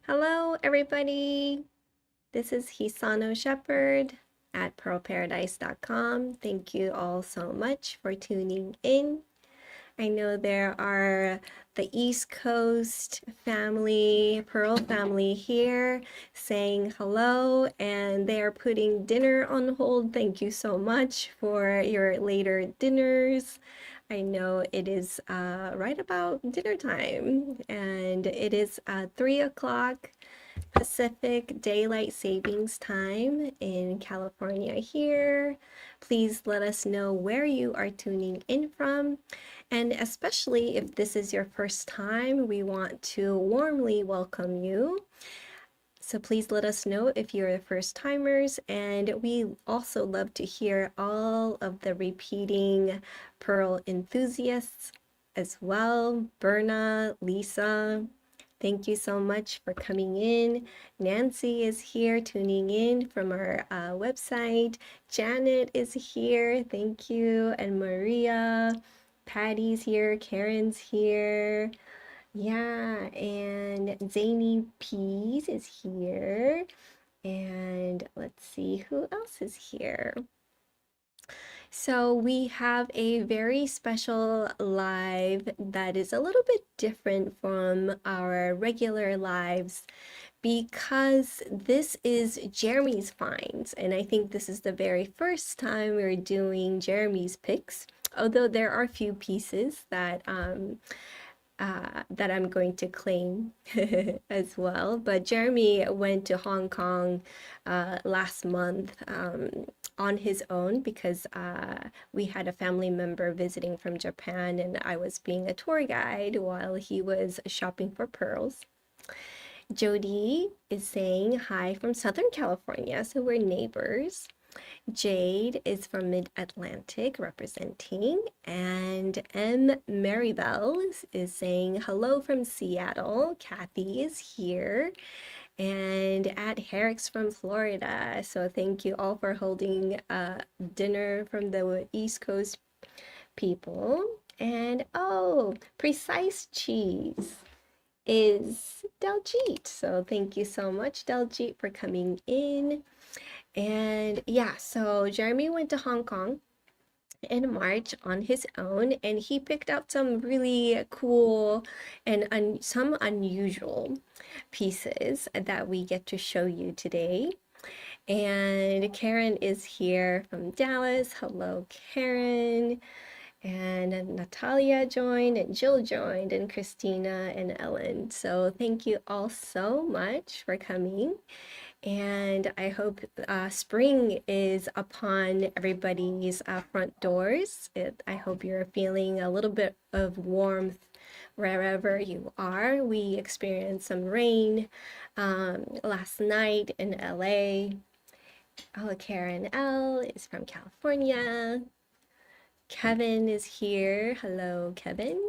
Hello, everybody. This is Hisano Shepherd at pearlparadise.com. Thank you all so much for tuning in. I know there are the East Coast family, Pearl family here saying hello, and they are putting dinner on hold. Thank you so much for your later dinners. I know it is right about dinner time, and it is 3 o'clock Pacific Daylight Savings Time in California here. Please let us know where you are tuning in from. And especially if this is your first time, we want to warmly welcome you. So please let us know if you're the first timers. And we also love to hear all of the repeating Pearl enthusiasts as well. Berna, Lisa, thank you so much for coming in. Nancy is here tuning in from our website. Janet is here. Thank you. And Maria, Patty's here. Karen's here. Yeah, and Zany Peas is here. And let's see who else is here. So we have a very special live that is a little bit different from our regular lives because this is Jeremy's finds. And I think this is the very first time we're doing Jeremy's picks, although there are a few pieces that I'm going to claim as well. But Jeremy went to Hong Kong last month on his own because we had a family member visiting from Japan, and I was being a tour guide while he was shopping for pearls. Jody is saying hi from Southern California, so we're neighbors. Jade is from Mid-Atlantic representing, and M. Maribel is saying hello from Seattle. Kathy is here, and at Herrick's from Florida. So thank you all for holding dinner from the East Coast people. And oh, Precise Cheese is Daljeet. So thank you so much, Daljeet, for coming in. And yeah, so Jeremy went to Hong Kong in March on his own, and he picked up some really cool and some unusual pieces that we get to show you today. And Karen is here from Dallas. Hello, Karen. And Natalia joined, and Jill joined, and Christina and Ellen. So thank you all so much for coming. And I hope spring is upon everybody's front doors. I hope you're feeling a little bit of warmth wherever you are. We experienced some rain last night in LA. Oh, Karen L is from California. Kevin is here. Hello, Kevin.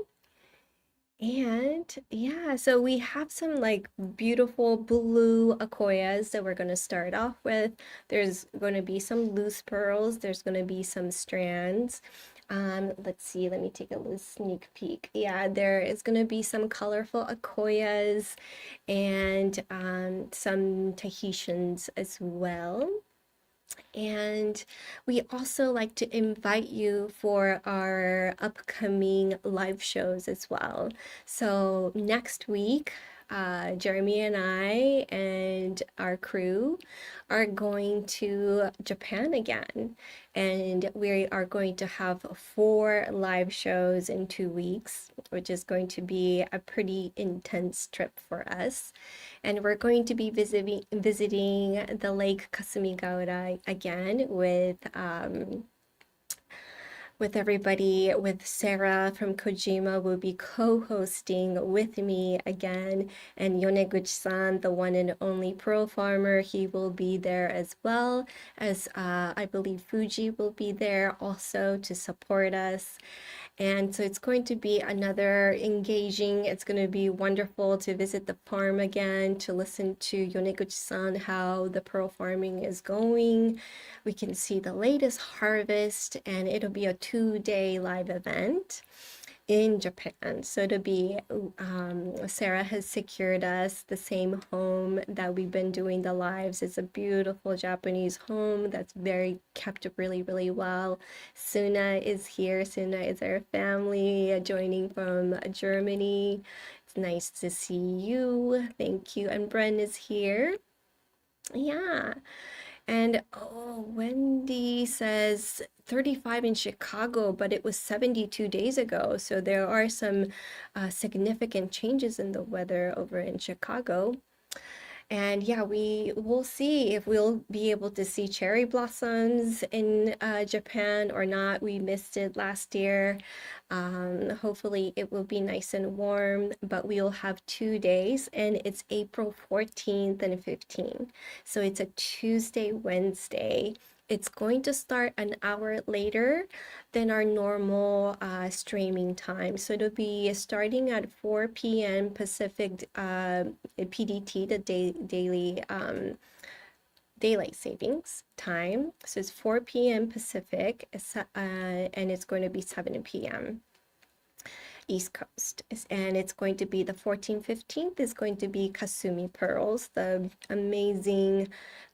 And yeah, so we have some like beautiful blue Akoyas that we're going to start off with. There's going to be some loose pearls. There's going to be some strands. Let's see, let me take a little sneak peek. Yeah, there is going to be some colorful Akoyas and some Tahitians as well. And we also like to invite you for our upcoming live shows as well. So next week, Jeremy and I and our crew are going to Japan again. And we are going to have 4 live shows in 2 weeks, which is going to be a pretty intense trip for us. And we're going to be visiting the Lake Kasumigaura again with everybody. With Sarah from Kojima will be co-hosting with me again, and Yoneguchi-san, the one and only pearl farmer, he will be there as well as I believe Fuji will be there also to support us. And so it's going to be another engaging, it's going to be wonderful to visit the farm again, to listen to Yoneguchi-san, how the pearl farming is going. We can see the latest harvest, and it'll be a 2-day live event. in Japan. So to be, Sarah has secured us the same home that we've been doing the lives. It's a beautiful Japanese home that's very kept really, really well. Suna is here. Suna is our family joining from Germany. It's nice to see you. Thank you. And Bren is here. Yeah. And oh, Wendy says 35 in Chicago, but it was 72 days ago. So there are some significant changes in the weather over in Chicago. And yeah, we will see if we'll be able to see cherry blossoms in Japan or not. We missed it last year. Hopefully it will be nice and warm, but we'll have 2 days and it's April 14th and 15th. So it's a Tuesday, Wednesday. It's going to start an hour later than our normal streaming time. So it'll be starting at 4 p.m. Pacific PDT, the daily daylight savings time. So it's 4 p.m. Pacific, and it's going to be 7 p.m. East Coast. And it's going to be the 14th, 15th is going to be Kasumi pearls, the amazing,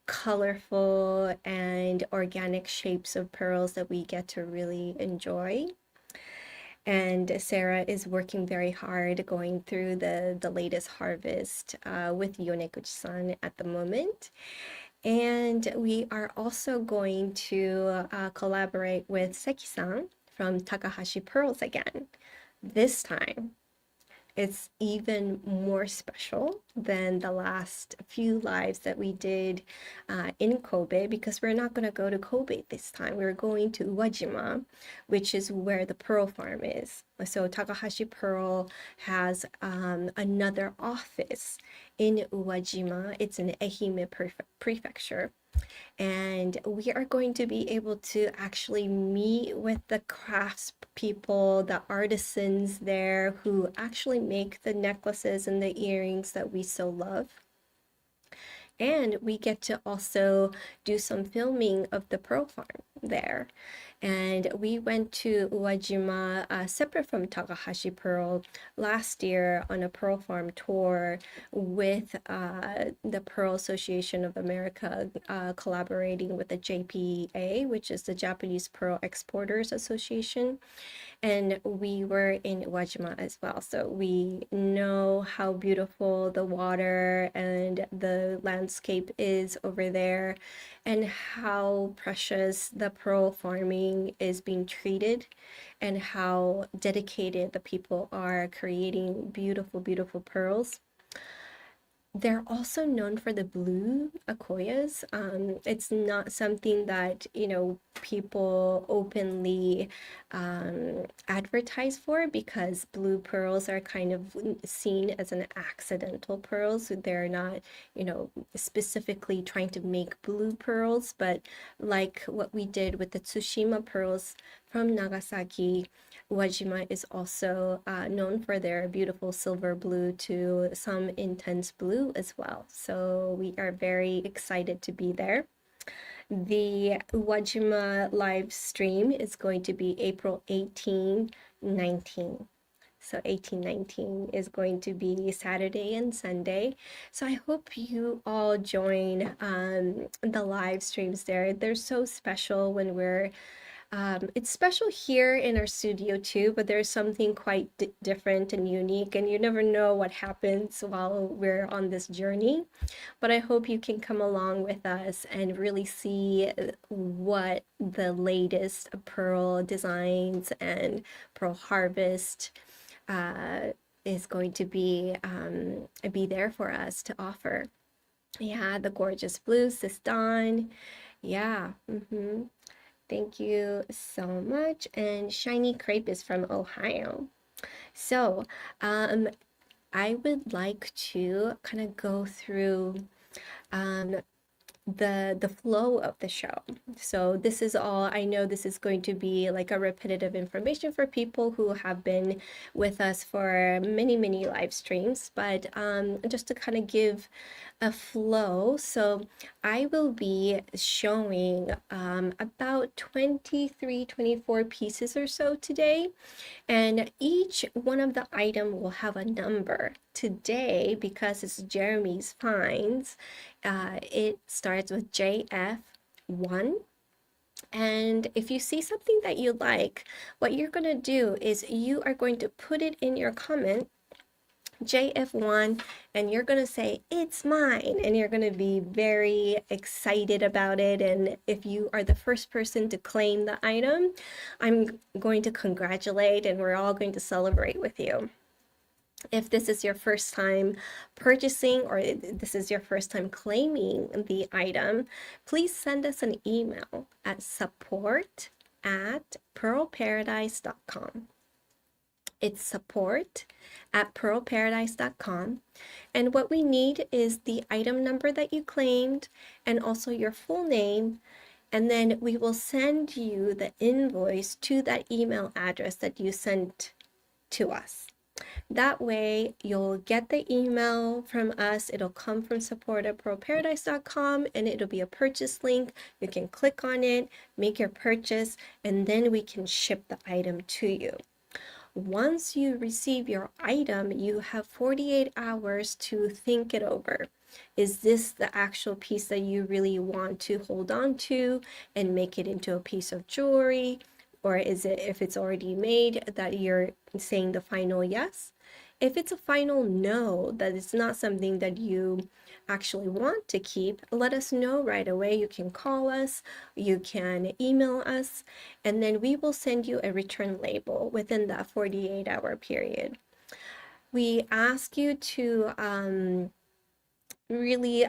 colorful, and organic shapes of pearls that we get to really enjoy. And Sarah is working very hard going through the latest harvest with Yoneguchi-san at the moment. And we are also going to collaborate with Seki-san from Takahashi Pearls again. This time, it's even more special than the last few lives that we did in Kobe, because we're not going to go to Kobe this time. We're going to Uwajima, which is where the pearl farm is. So Takahashi Pearl has another office in Uwajima. It's in Ehime Prefecture. And we are going to be able to actually meet with the crafts people, the artisans there who actually make the necklaces and the earrings that we so love. And we get to also do some filming of the pearl farm there. And we went to Uwajima, separate from Takahashi Pearl, last year on a pearl farm tour with the Pearl Association of America, collaborating with the JPA, which is the Japanese Pearl Exporters Association. And we were in Uwajima as well. So we know how beautiful the water and the landscape is over there, and how precious the pearl farming is being treated, and how dedicated the people are creating beautiful, beautiful pearls. They're also known for the blue Akoyas. It's not something that, people openly advertise for, because blue pearls are kind of seen as an accidental pearls. They're not, specifically trying to make blue pearls, but like what we did with the Tsushima pearls from Nagasaki, Uwajima is also known for their beautiful silver blue to some intense blue as well. So we are very excited to be there. The Uwajima live stream is going to be April 18, 19. So 18, 19 is going to be Saturday and Sunday. So I hope you all join the live streams there. They're so special when we're it's special here in our studio too, but there's something quite different and unique, and you never know what happens while we're on this journey. But I hope you can come along with us and really see what the latest pearl designs and pearl harvest is going to be there for us to offer. Yeah, the gorgeous blues, this dawn. Yeah. Thank you so much. And Shiny Crepe is from Ohio. So I would like to kind of go through the flow of the show. So this is all, I know this is going to be like a repetitive information for people who have been with us for many, many live streams, but just to kind of give a flow. So I will be showing about 23, 24 pieces or so today. And each one of the item will have a number. Today, because it's Jeremy's finds, it starts with JF1. And if you see something that you like, what you're going to do is you are going to put it in your comment, JF1, and you're going to say, it's mine. And you're going to be very excited about it. And if you are the first person to claim the item, I'm going to congratulate and we're all going to celebrate with you. If this is your first time purchasing or this is your first time claiming the item, please send us an email at support@pearlparadise.com. It's support@pearlparadise.com. And what we need is the item number that you claimed and also your full name. And then we will send you the invoice to that email address that you sent to us. That way you'll get the email from us. It'll come from support@pearlparadise.com and it'll be a purchase link. You can click on it, make your purchase, and then we can ship the item to you. Once you receive your item, you have 48 hours to think it over. Is this the actual piece that you really want to hold on to and make it into a piece of jewelry? Or is it, if it's already made, that you're saying the final yes? If it's a final no, that it's not something that you actually want to keep, let us know right away. You can call us, you can email us, and then we will send you a return label within that 48-hour period. We ask you to really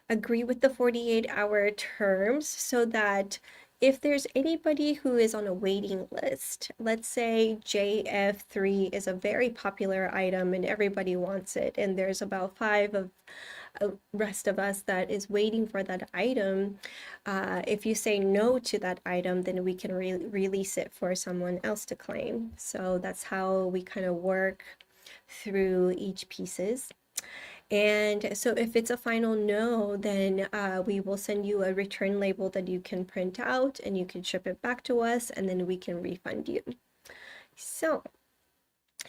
agree with the 48-hour terms so that if there's anybody who is on a waiting list, let's say JF3 is a very popular item and everybody wants it, and there's about 5 of rest of us that is waiting for that item, if you say no to that item, then we can release it for someone else to claim. So that's how we kind of work through each pieces. And so if it's a final no, then we will send you a return label that you can print out and you can ship it back to us, and then we can refund you. So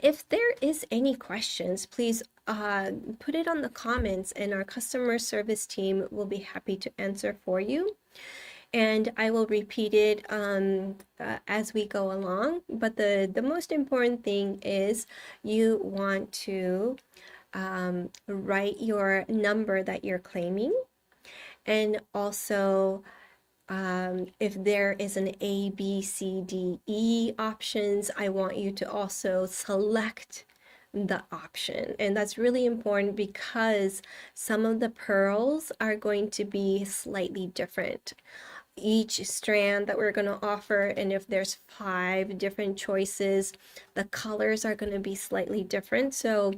if there is any questions, please put it on the comments and our customer service team will be happy to answer for you. And I will repeat it as we go along. But the most important thing is you want to write your number that you're claiming, and also if there is an A, B, C, D, E options, I want you to also select the option. And that's really important because some of the pearls are going to be slightly different. Each strand that we're going to offer, and if there's 5 different choices, the colors are going to be slightly different. So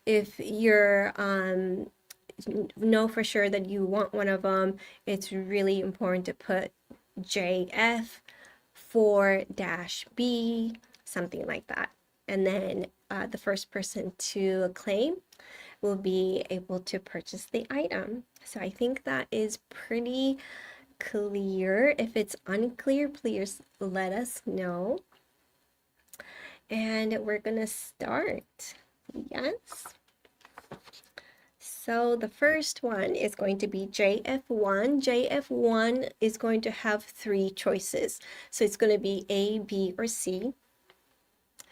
if you're know for sure that you want one of them, it's really important to put JF 4-B, something like that. And then the first person to claim will be able to purchase the item. So I think that is pretty clear. If it's unclear, please let us know. And we're gonna start. Yes. So the first one is going to be JF1. JF1 is going to have 3 choices. So it's going to be A, B, or C.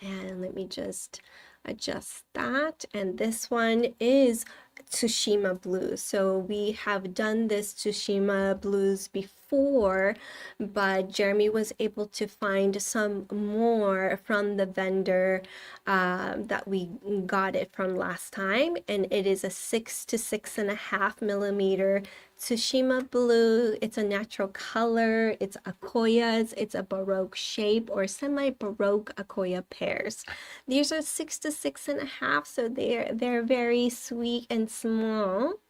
And let me just adjust that. And this one is Tsushima Blues. So we have done this Tsushima Blues before, but Jeremy was able to find some more from the vendor that we got it from last time, and it is a 6 to 6.5 millimeter Tsushima Blue. It's a natural color. It's Akoyas. It's a Baroque shape or semi-Baroque Akoya pairs. These are 6 to 6.5, so they're very sweet and small.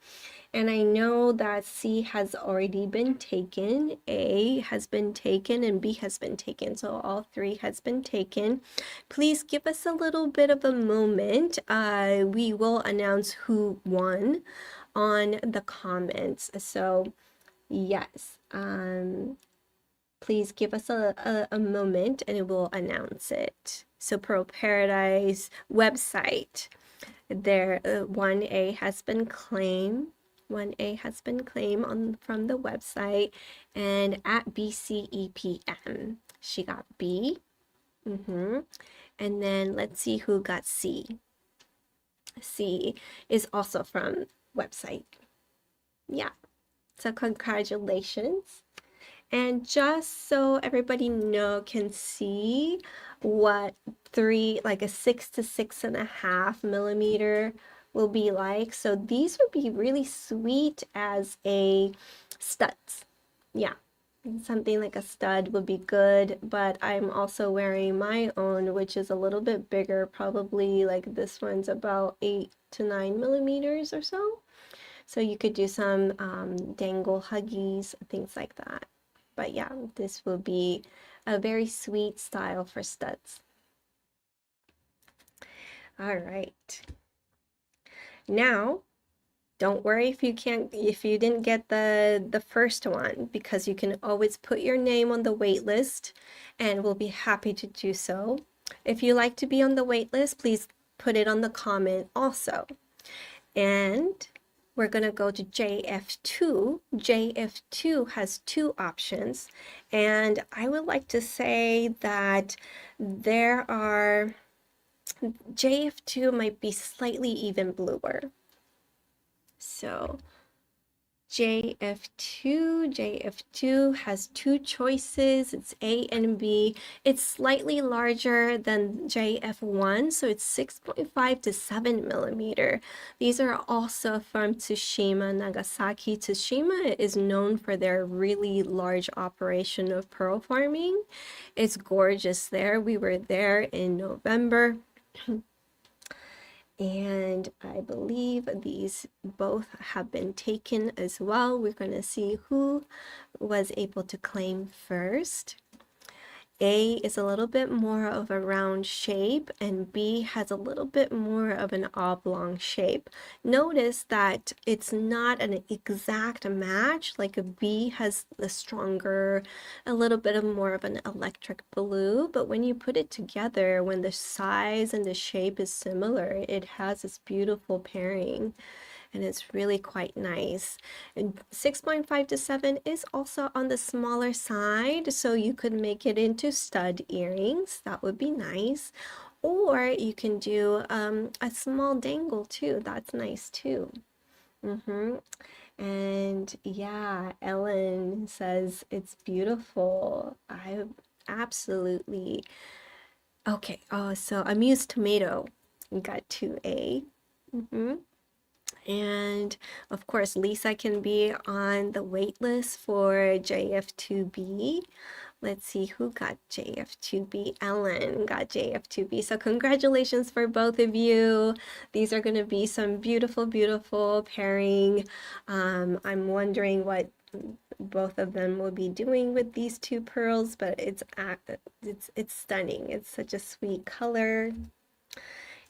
And I know that C has already been taken, A has been taken, and B has been taken. So all 3 has been taken. Please give us a little bit of a moment. We will announce who won on the comments. So yes, please give us a moment and it will announce it. So Pearl Paradise website, there 1A has been claimed. 1A has been claimed on from the website, and at BCEPM, she got B. And then let's see who got C. C is also from website. Yeah, so congratulations. And just so everybody can see what like a 6 to 6.5 millimeter will be like. So these would be really sweet as a studs. Yeah, something like a stud would be good, but I'm also wearing my own, which is a little bit bigger, probably like this one's about 8 to 9 millimeters or so. So you could do some dangle huggies, things like that. But yeah, this will be a very sweet style for studs. All right. Now, don't worry if you didn't get the first one, because you can always put your name on the wait list and we'll be happy to do so. If you like to be on the wait list, please put it on the comment also. And we're going to go to JF2. JF2 has 2 options, and I would like to say that JF2 might be slightly even bluer. So JF2 has 2 choices. It's A and B. It's slightly larger than JF1, so it's 6.5 to 7 millimeter. These are also from Tsushima, Nagasaki. Tsushima is known for their really large operation of pearl farming. It's gorgeous there. We were there in November. And I believe these both have been taken as well. We're going to see who was able to claim first. A is a little bit more of a round shape, and B has a little bit more of an oblong shape. Notice that it's not an exact match, like a B has the stronger, a little bit of more of an electric blue, but when you put it together, when the size and the shape is similar, it has this beautiful pairing. And it's really quite nice. And 6.5 to 7 is also on the smaller side, so you could make it into stud earrings. That would be nice. Or you can do a small dangle too. That's nice too. And yeah, Ellen says it's beautiful. I absolutely. Okay, so Amused Tomato got 2A. And of course, Lisa can be on the wait list for JF2B. Let's see who got JF2B. Ellen got JF2B. So congratulations for both of you. These are going to be some beautiful, beautiful pairing. I'm wondering what both of them will be doing with these 2 pearls, but it's stunning. It's such a sweet color.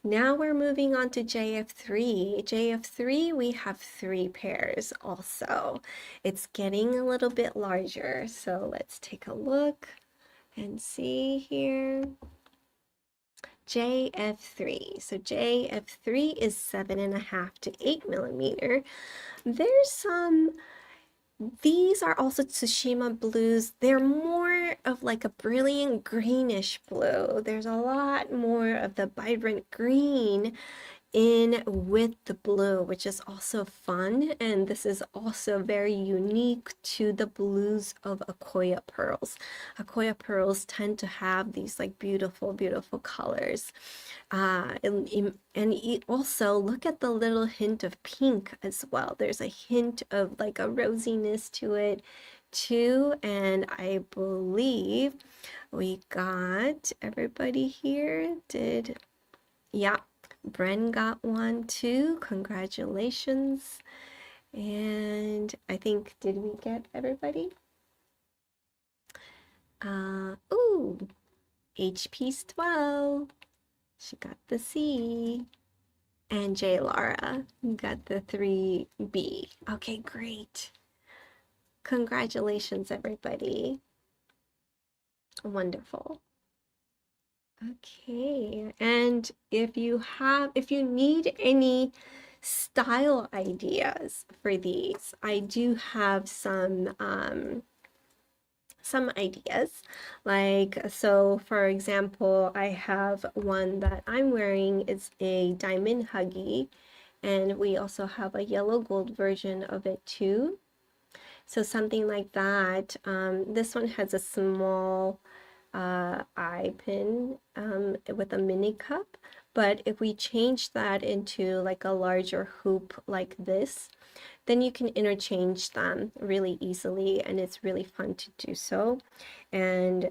Now we're moving on to JF3. JF3, we have 3 pairs also. It's getting a little bit larger, so let's take a look and see here. JF3. So JF3 is 7.5 to 8 millimeter. There's some. These are also Tsushima blues. They're more of like a brilliant greenish blue. There's a lot more of the vibrant green in with the blue, which is also fun. And this is also very unique to the blues of Akoya pearls. Akoya pearls tend to have these like beautiful, beautiful colors. And also look at the little hint of pink as well. There's a hint of like a rosiness to it too. And I believe we got everybody here yeah, Bren got one too. Congratulations. And I think, did we get everybody? Ooh, HP's 12. She got the C. And J. Lara got the 3B. Okay, great. Congratulations, everybody. Wonderful. Okay, and if you need any style ideas for these, I do have some ideas. Like, so for example, I have one that I'm wearing. It's a diamond huggy, and we also have a yellow gold version of it too. So something like that. This one has a small eye pin with a mini cup, but if we change that into like a larger hoop like this, then you can interchange them really easily, and it's really fun to do so. And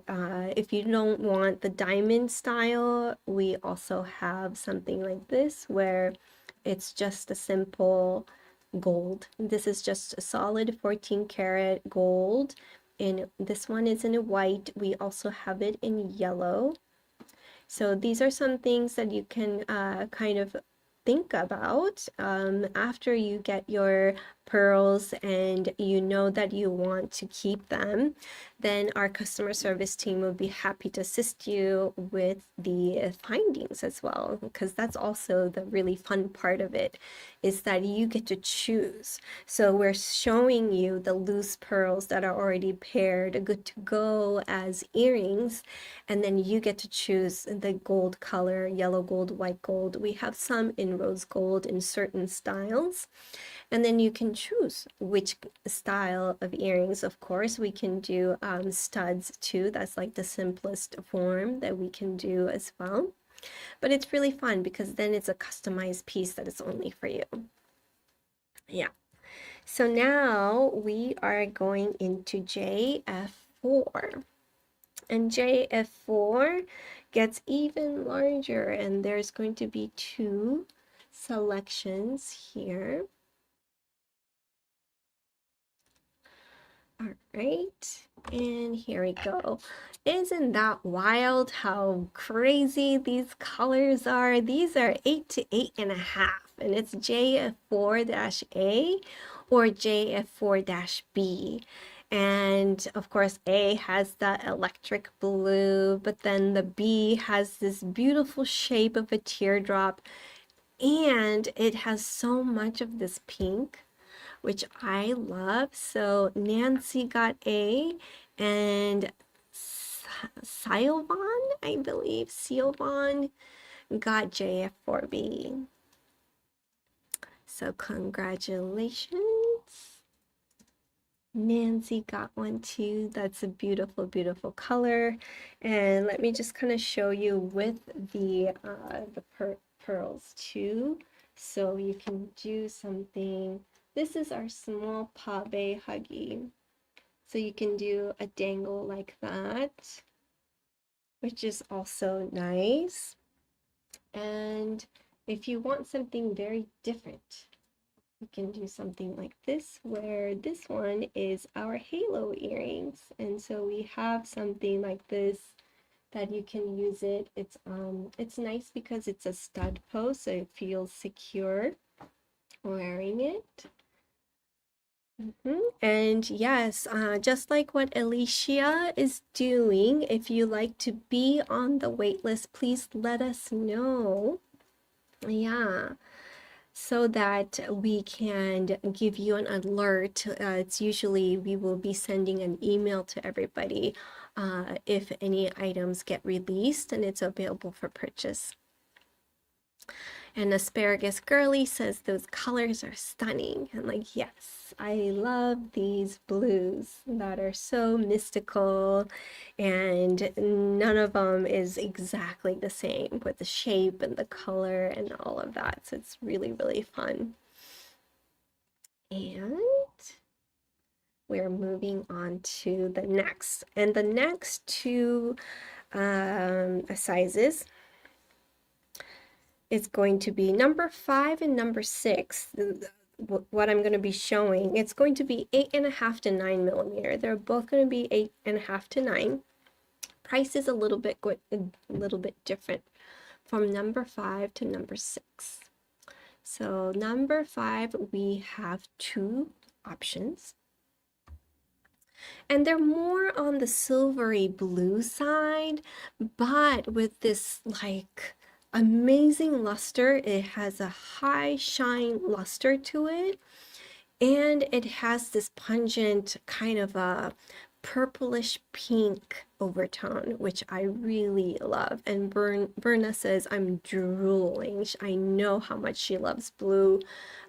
if you don't want the diamond style, we also have something like this where it's just a simple gold. This is just a solid 14 karat gold, and this one is in a white. We also have it in yellow. So these are some things that you can kind of think about after you get your pearls and you know that you want to keep them. Then our customer service team will be happy to assist you with the findings as well, because that's also the really fun part of it, is that you get to choose. So we're showing you the loose pearls that are already paired, good to go as earrings, and then you get to choose the gold color, yellow gold, white gold. We have some in rose gold in certain styles, and then you can choose which style of earrings. Of course, we can do studs too. That's like the simplest form that we can do as well. But it's really fun because then it's a customized piece that is only for you. Yeah. So now we are going into JF4. And JF4 gets even larger, and there's going to be 2 selections here. All right, and here we go. Isn't that wild how crazy these colors are? These are 8 to 8.5, and it's JF4-A or JF4-B. And of course, A has that electric blue, but then the B has this beautiful shape of a teardrop, and it has so much of this pink, which I love. So Nancy got A, and Silvan, I believe, Silvan got JF4B. So congratulations. Nancy got one too. That's a beautiful, beautiful color. And let me just kind of show you with the pearls too. So you can do something. This is our small pave huggy. So you can do a dangle like that, which is also nice. And if you want something very different, you can do something like this, where this one is our halo earrings. And so we have something like this that you can use it. It's nice because it's a stud post, so it feels secure wearing it. And yes, just like what Alicia is doing, if you like to be on the wait list, please let us know. Yeah, so that we can give you an alert. It's usually we will be sending an email to everybody if any items get released and it's available for purchase. And Asparagus Girly says those colors are stunning. And like, yes, I love these blues that are so mystical, and none of them is exactly the same with the shape and the color and all of that. So it's really, really fun. And we're moving on to the next. And the next 2 sizes is going to be number 5 and number 6. What I'm going to be showing, it's going to be 8.5 to 9 millimeter. They're both going to be 8.5 to 9. Price is a little bit different from number 5 to number 6. So number 5, we have 2 options. And they're more on the silvery blue side, but with this like amazing luster. It has a high shine luster to it, and it has this pungent kind of a purplish pink overtone, which I really love. And Berna says I'm drooling. I know how much she loves blue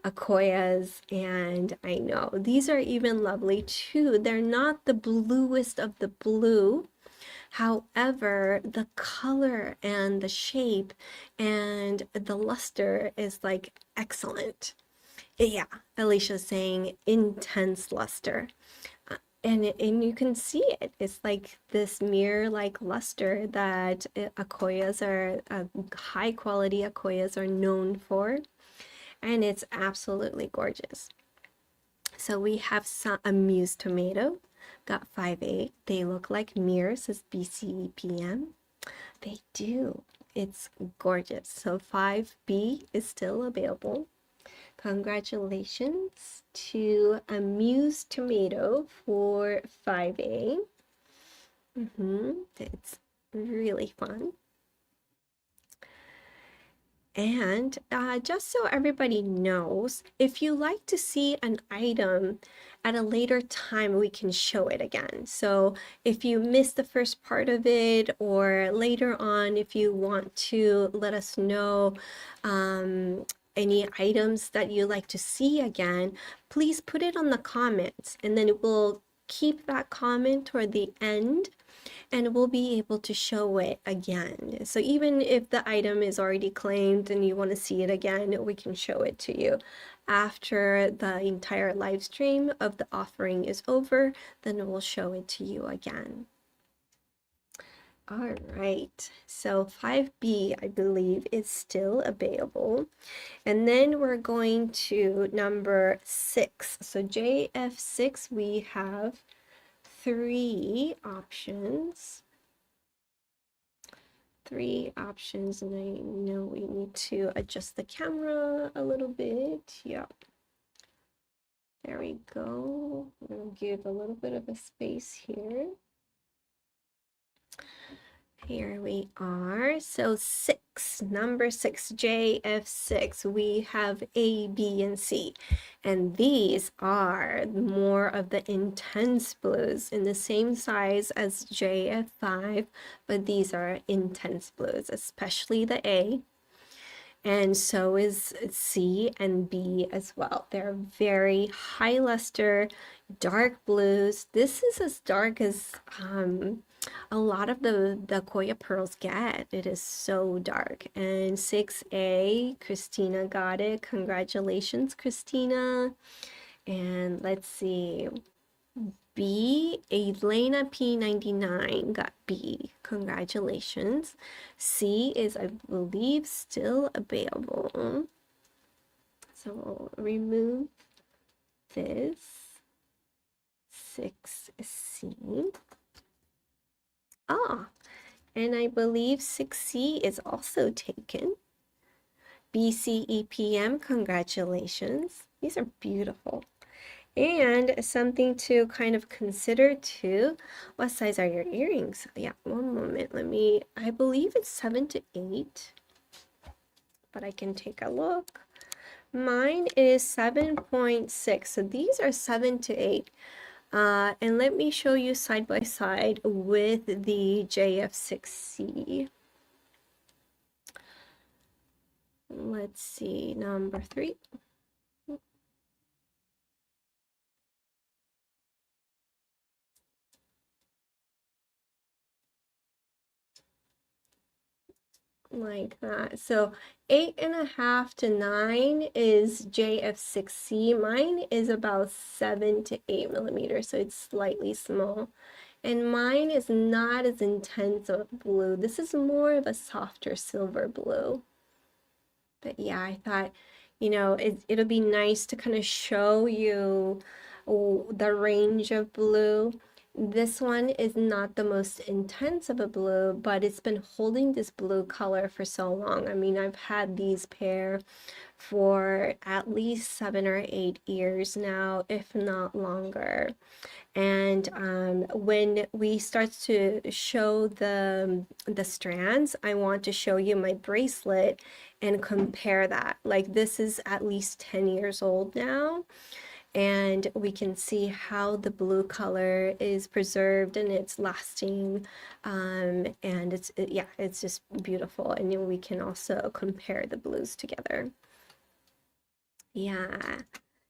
Akoyas, and I know these are even lovely too. They're not the bluest of the blue. However, the color and the shape and the luster is like excellent. Yeah, Alicia's saying intense luster. And you can see it. It's like this mirror-like luster that Akoyas are, high quality Akoyas are known for. And it's absolutely gorgeous. So we have some Amused Tomato, got 5A. They look like mirrors, says BCEPM. They do. It's gorgeous. So 5B is still available. Congratulations to Amused Tomato for 5A. It's really fun. And just so everybody knows, if you like to see an item at a later time, we can show it again. So if you missed the first part of it, or later on, if you want to let us know any items that you like to see again, please put it on the comments, and then we'll keep that comment toward the end, and we'll be able to show it again. So even if the item is already claimed and you want to see it again, we can show it to you. After the entire live stream of the offering is over, then we'll show it to you again. All right, so 5B, I believe, is still available. And then we're going to number 6. So JF6, we have 3 options. 3 options, and I know we need to adjust the camera a little bit. Yeah. There we go. We'll give a little bit of a space here. Here we are. So 6, number 6, JF6, we have A, B, and C. And these are more of the intense blues in the same size as JF5, but these are intense blues, especially the A. And so is C and B as well. They're very high luster, dark blues. This is as dark as a lot of the Akoya pearls get. It is so dark. And 6A, Christina got it. Congratulations, Christina. And let's see. B, Elena P99 got B. Congratulations. C is, I believe, still available. So we'll remove this. 6C. Ah, and I believe 6C is also taken. BCEPM, congratulations. These are beautiful. And something to kind of consider too, what size are your earrings? Yeah, one moment, I believe it's 7 to 8, but I can take a look. Mine is 7.6, so these are 7 to 8. And let me show you side by side with the JF6C. Let's see, number 3. Like that. So 8.5 to 9 is JF6C. Mine is about 7 to 8 millimeters, so it's slightly small. And mine is not as intense of blue. This is more of a softer silver blue. But yeah, I thought, it'll be nice to kind of show you the range of blue. This one is not the most intense of a blue, but it's been holding this blue color for so long. I mean, I've had these pair for at least 7 or 8 years now, if not longer. And when we start to show the strands, I want to show you my bracelet and compare that. Like this is at least 10 years old now, and we can see how the blue color is preserved and it's lasting, and yeah, it's just beautiful. And then we can also compare the blues together. Yeah,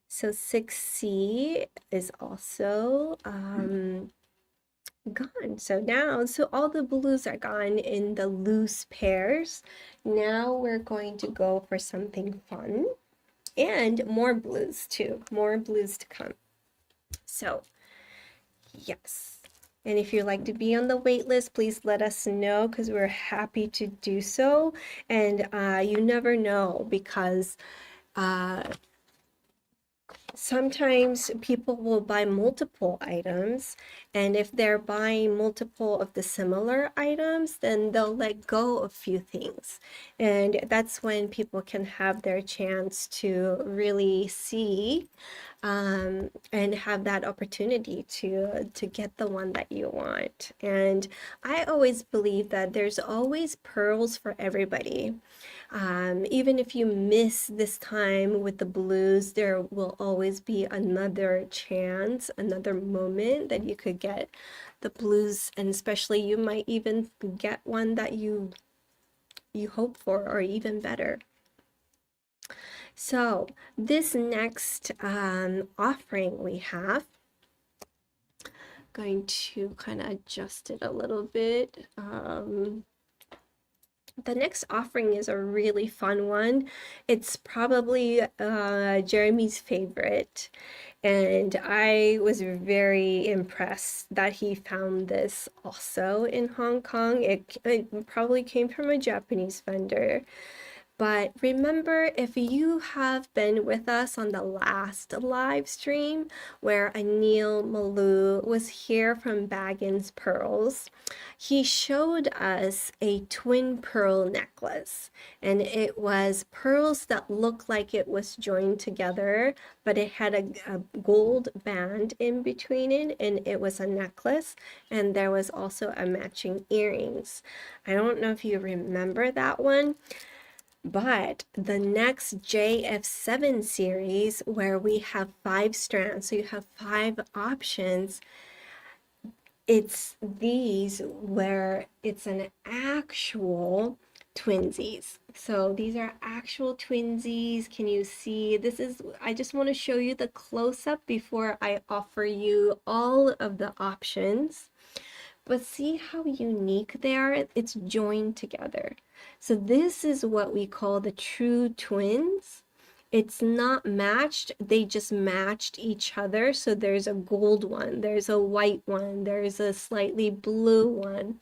so 6C is also gone. So all the blues are gone in the loose pairs. Now we're going to go for something fun and more blues too, more blues to come. So yes, and if you'd like to be on the wait list, please let us know because we're happy to do so. And you never know, because sometimes people will buy multiple items, and if they're buying multiple of the similar items, then they'll let go of a few things. And that's when people can have their chance to really see and have that opportunity to get the one that you want. And I always believe that there's always pearls for everybody. Even if you miss this time with the blues, there will always be another chance, another moment that you could get the blues, and especially you might even get one that you hope for, or even better. So this next offering we have, going to kind of adjust it a little bit. The next offering is a really fun one. It's probably Jeremy's favorite, and I was very impressed that he found this also in Hong Kong. It probably came from a Japanese vendor. But remember, if you have been with us on the last live stream where Anil Malu was here from Baggins Pearls, he showed us a twin pearl necklace, and it was pearls that looked like it was joined together, but it had a gold band in between it, and it was a necklace, and there was also a matching earrings. I don't know if you remember that one. But the next JF7 series, where we have 5 strands, so you have 5 options, it's these where it's an actual twinsies. So these are actual twinsies. Can you see? I just want to show you the close-up before I offer you all of the options. But see how unique they are? It's joined together. So this is what we call the true twins. It's not matched, they just matched each other. So there's a gold one, there's a white one, there's a slightly blue one,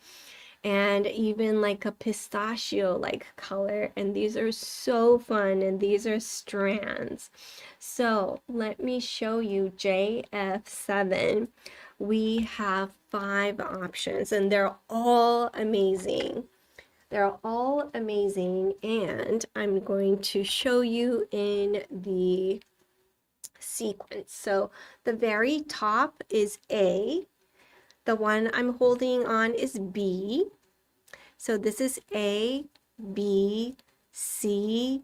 and even like a pistachio like color. And these are so fun, and these are strands. So let me show you JF7. We have 5 options, and they're all amazing. They're all amazing, and I'm going to show you in the sequence. So the very top is A. The one I'm holding on is B. So this is A, B, C,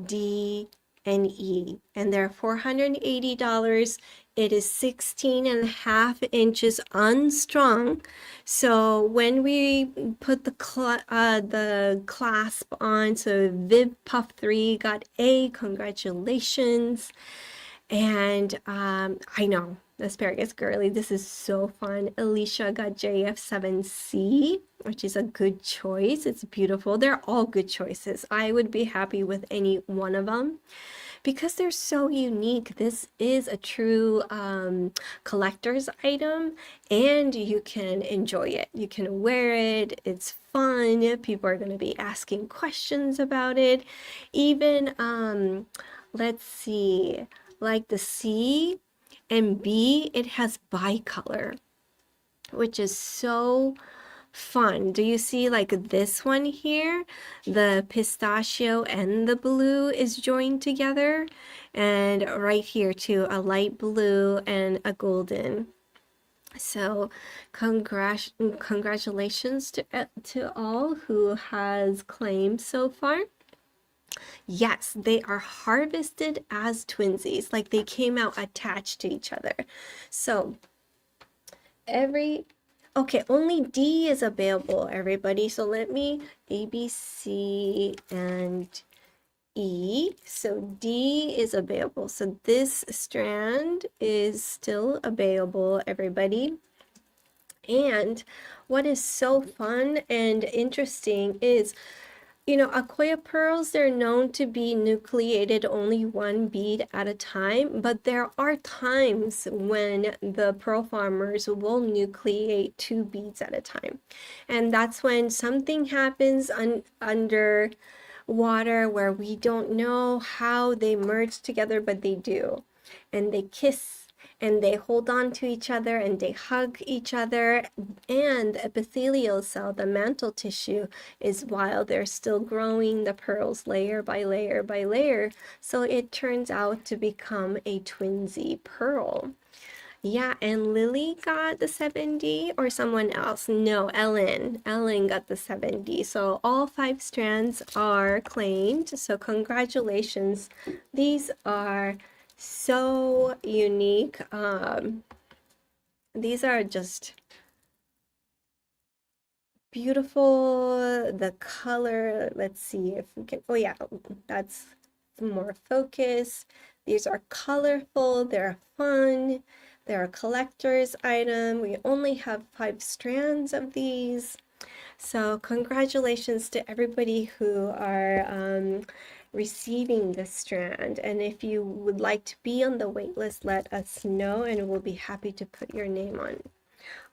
D, and E, and they're $480. It is 16.5 inches unstrung. So when we put the clasp on, so Viv Puff 3 got A, congratulations. And I know, Asparagus Girly, this is so fun. Alicia got JF7C, which is a good choice. It's beautiful. They're all good choices. I would be happy with any one of them because they're so unique. This is a true collector's item, and you can enjoy it. You can wear it. It's fun. People are going to be asking questions about it. Even, let's see, like the C and B, it has bicolor. which is so fun. Do you see like this one here? The pistachio and the blue is joined together. And right here too, a light blue and a golden. So congratulations to all who has claimed so far. Yes, they are harvested as twinsies, like they came out attached to each other. So every okay, only D is available, everybody. So let me A, B, C, and E. So D is available. So this strand is still available, everybody. And what is so fun and interesting is, you know, Akoya pearls, they're known to be nucleated only one bead at a time, but there are times when the pearl farmers will nucleate two beads at a time. And that's when something happens under water where we don't know how they merge together, but they do. And they kiss and they hold on to each other and they hug each other. And the epithelial cell, the mantle tissue, is while they're still growing the pearls layer by layer by layer. So it turns out to become a twinsy pearl. Yeah, and Lily got the 7D or someone else? No, Ellen. Ellen got the 7D. So all 5 strands are claimed. So congratulations. These are so unique. These are just beautiful. The color, let's see if we can, oh yeah, that's more focus. These are colorful, they're fun, they're a collector's item. We only have 5 strands of these. So congratulations to everybody who are receiving this strand. And if you would like to be on the wait list, let us know and we'll be happy to put your name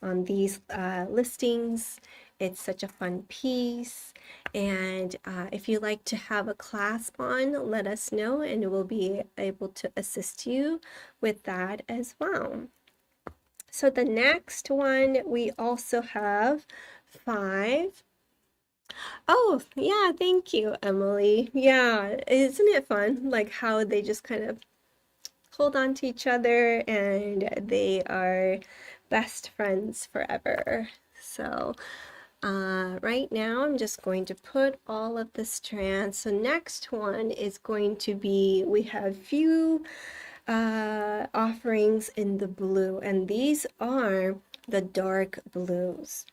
on these listings. It's such a fun piece. And if you'd like to have a clasp on, let us know and we'll be able to assist you with that as well. So the next one, we also have 5. Oh, yeah, thank you, Emily. Yeah, isn't it fun? Like how they just kind of hold on to each other and they are best friends forever. So right now I'm just going to put all of the strands. So next one is going to be, we have few offerings in the blue, and these are the dark blues.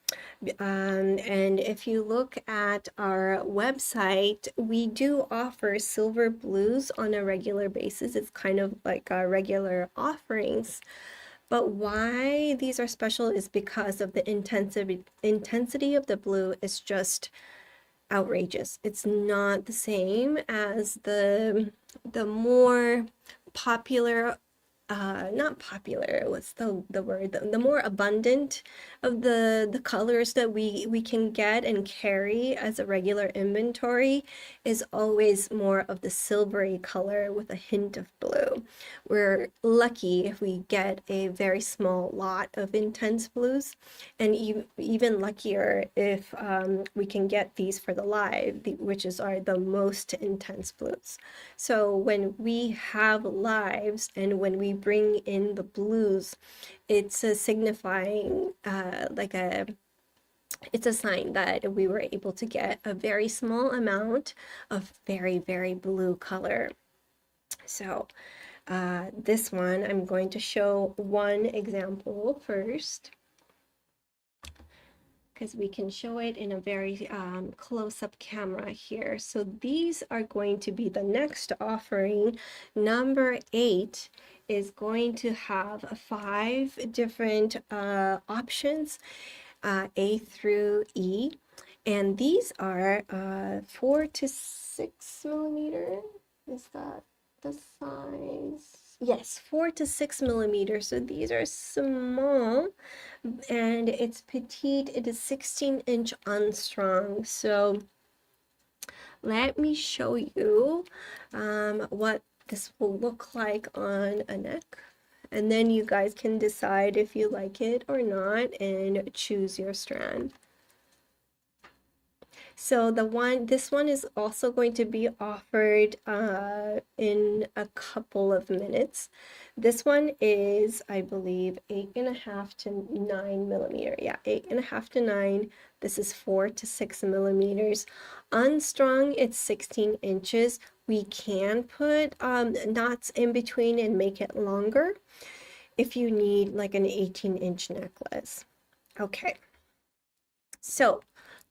And if you look at our website, we do offer silver blues on a regular basis. It's kind of like our regular offerings. But why these are special is because of the intensity of the blue is just outrageous. It's not the same as the more popular, not popular, what's the word? The more abundant of the colors that we can get and carry as a regular inventory is always more of the silvery color with a hint of blue. We're lucky if we get a very small lot of intense blues, and even luckier if we can get these for the live, which are the most intense blues. So when we have lives and when we bring in the blues, it's a signifying it's a sign that we were able to get a very small amount of very, very blue color. So this one, I'm going to show one example first, because we can show it in a very close-up camera here. So these are going to be the next offering. Number 8 is going to have 5 different options, A through E. And these are 4 to 6 millimeter. Is that the size? Yes, 4 to 6 millimeters. So these are small, and it's petite. It is 16-inch unstrung. So let me show you what this will look like on a neck. And then you guys can decide if you like it or not and choose your strand. So this one is also going to be offered in a couple of minutes. This one is, I believe, 8.5 to 9 millimeter. Yeah, 8.5 to 9. This is 4 to 6 millimeters. Unstrung, it's 16 inches. We can put knots in between and make it longer if you need like an 18-inch necklace. Okay. So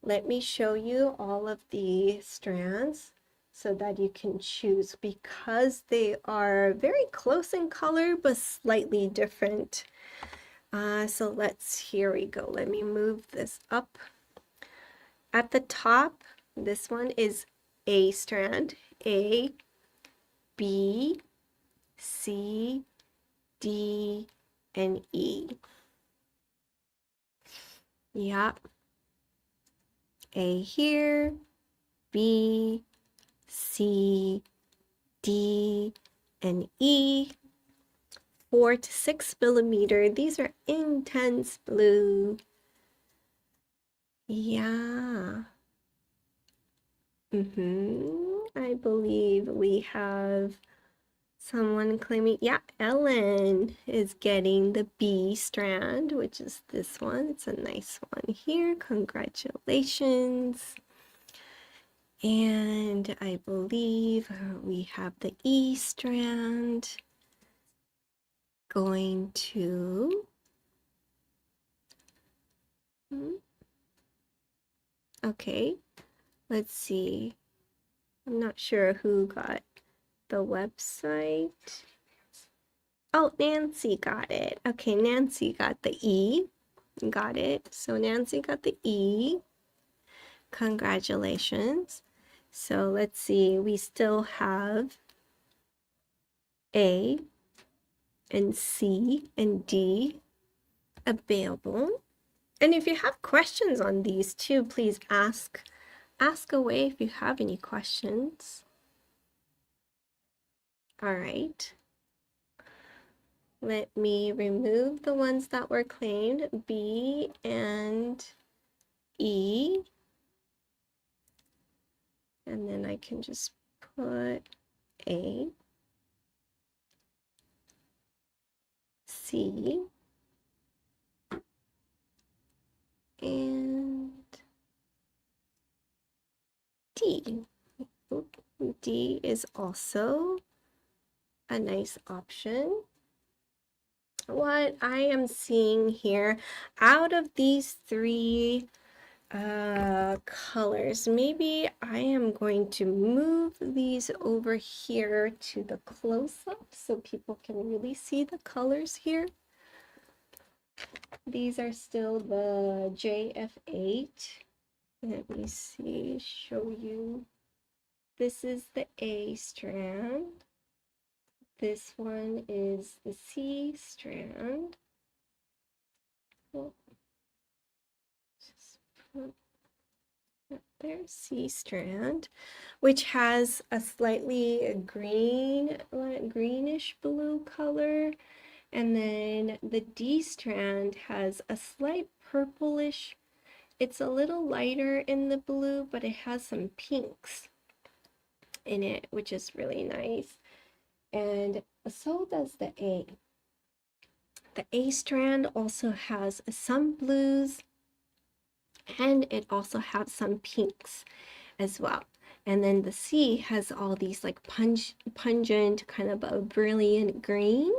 let me show you all of the strands so that you can choose, because they are very close in color but slightly different. So here we go. Let me move this up. At the top, this one is A strand, A, B, C, D, and E. Yeah. A here, B, C, D, and E. 4 to 6 millimeter. These are intense blue. Yeah. I believe we have someone claiming, yeah, Ellen is getting the B strand, which is this one. It's a nice one here. Congratulations. And I believe we have the E strand going to okay, let's see. I'm not sure who got the website. Oh, Nancy got it. Okay, Nancy got the E. Got it. So Nancy got the E. Congratulations. So let's see. We still have A and C and D available. And if you have questions on these too, please ask away if you have any questions. All right. Let me remove the ones that were claimed, B and E. And then I can just put A, C, and D. D is also a nice option. What I am seeing here, out of these three colors, maybe I am going to move these over here to the close-up so people can really see the colors here. These are still the JF8. Let me see, show you. This is the A strand. This one is the C strand. Oh, just put that there, C strand, which has a slightly greenish blue color. And then the D strand has a slight purplish. It's a little lighter in the blue, but it has some pinks in it, which is really nice. And so does the A. The A strand also has some blues, and it also has some pinks as well. And then the C has all these like pungent, kind of a brilliant green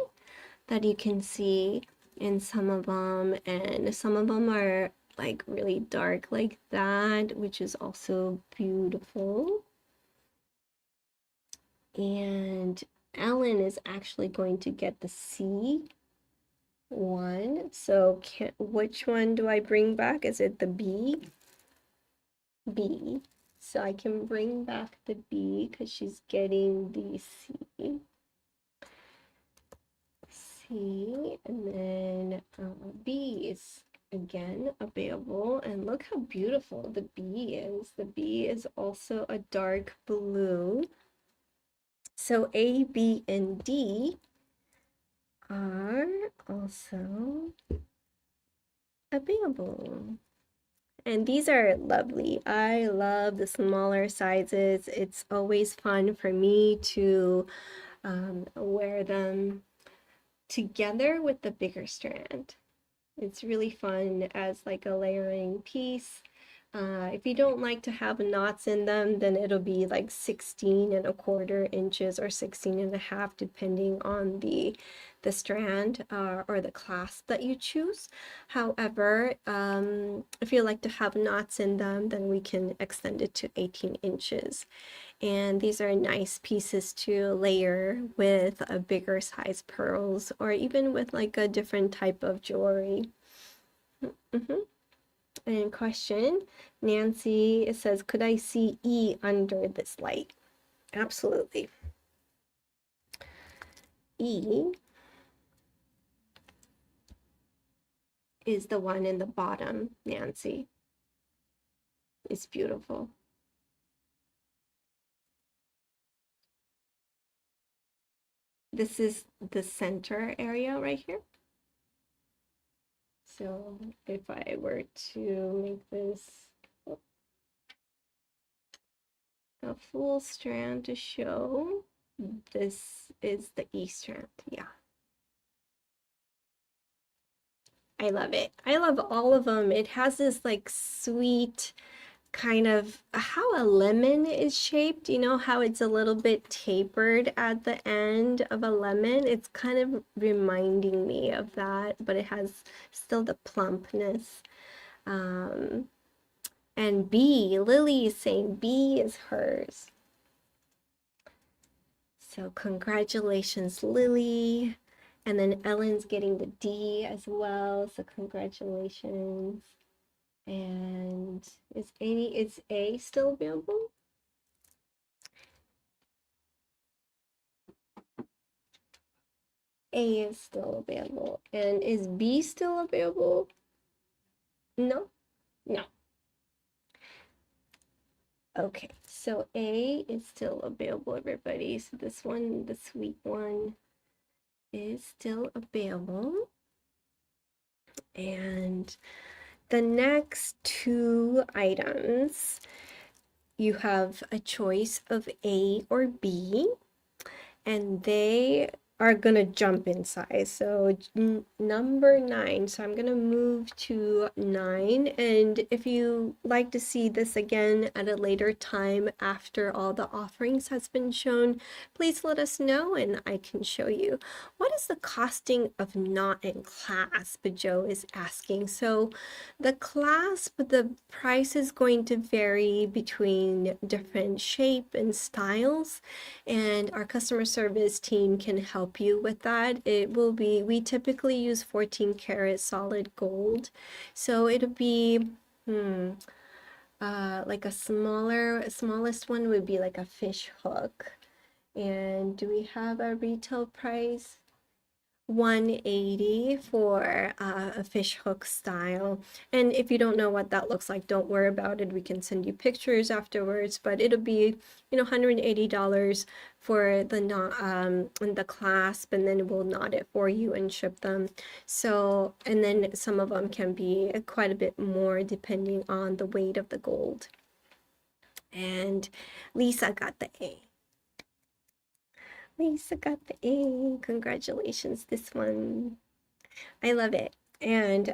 that you can see in some of them, and some of them are like really dark like that, which is also beautiful. And Ellen is actually going to get the C one. So which one do I bring back? Is it the B? B. So I can bring back the B because she's getting the C. C, and then B is again available, and look how beautiful the B is. The B is also a dark blue. So A, B, and D are also available. And these are lovely. I love the smaller sizes. It's always fun for me to wear them together with the bigger strand. It's really fun as like a layering piece. If you don't like to have knots in them, then it'll be like 16 1/4 inches or 16 1/2, depending on the strand or the clasp that you choose. However, if you like to have knots in them, then we can extend it to 18 inches. And these are nice pieces to layer with a bigger size pearls or even with like a different type of jewelry. And question, Nancy, it says, could I see E under this light? Absolutely. E is the one in the bottom, Nancy. It's beautiful. This is the center area right here. So if I were to make this a full strand to show, this is the E strand. Yeah. I love it. I love all of them. It has this like sweet kind of how a lemon is shaped, you know, how it's a little bit tapered at the end of a lemon. It's kind of reminding me of that, but it has still the plumpness. And B, Lily is saying B is hers. So congratulations, Lily. And then Ellen's getting the D as well, so congratulations. And is A still available? A is still available. And is B still available? No? No. Okay, so A is still available, everybody. So this one, the sweet one, is still available. And the next two items, you have a choice of A or B, and they are gonna jump in size. So number 9, so I'm gonna move to 9, and if you like to see this again at a later time after all the offerings has been shown, please let us know and I can show you. What is the costing of knot and clasp? Joe is asking. So the clasp, the price is going to vary between different shape and styles, and our customer service team can help you with that. It will be, we typically use 14 karat solid gold, so it'll be like a smallest one would be like a fish hook. And do we have a retail price? 180 for a fish hook style. And if you don't know what that looks like, don't worry about it. We can send you pictures afterwards, but it'll be, you know, $180 for the knot and the clasp, and then we'll knot it for you and ship them. So, and then some of them can be quite a bit more depending on the weight of the gold. And Lisa got the A. Lisa got the A. Congratulations, this one. I love it. And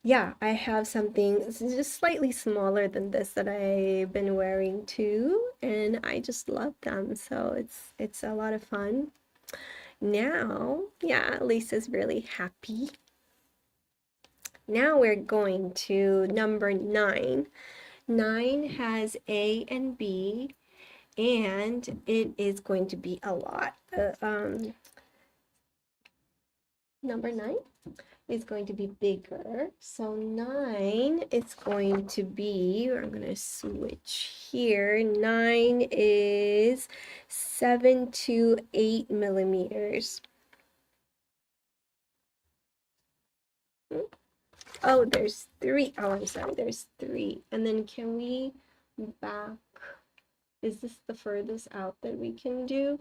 yeah, I have something just slightly smaller than this that I've been wearing too, and I just love them. So it's a lot of fun. Now, yeah, Lisa's really happy. Now we're going to number 9. 9 has A and B, and it is going to be a lot. Number 9 is going to be bigger. So 9 is going to be, I'm going to switch here. 9 is 7 to 8 millimeters. Oh, there's 3. Oh, I'm sorry, there's 3. And then can we back, is this the furthest out that we can do?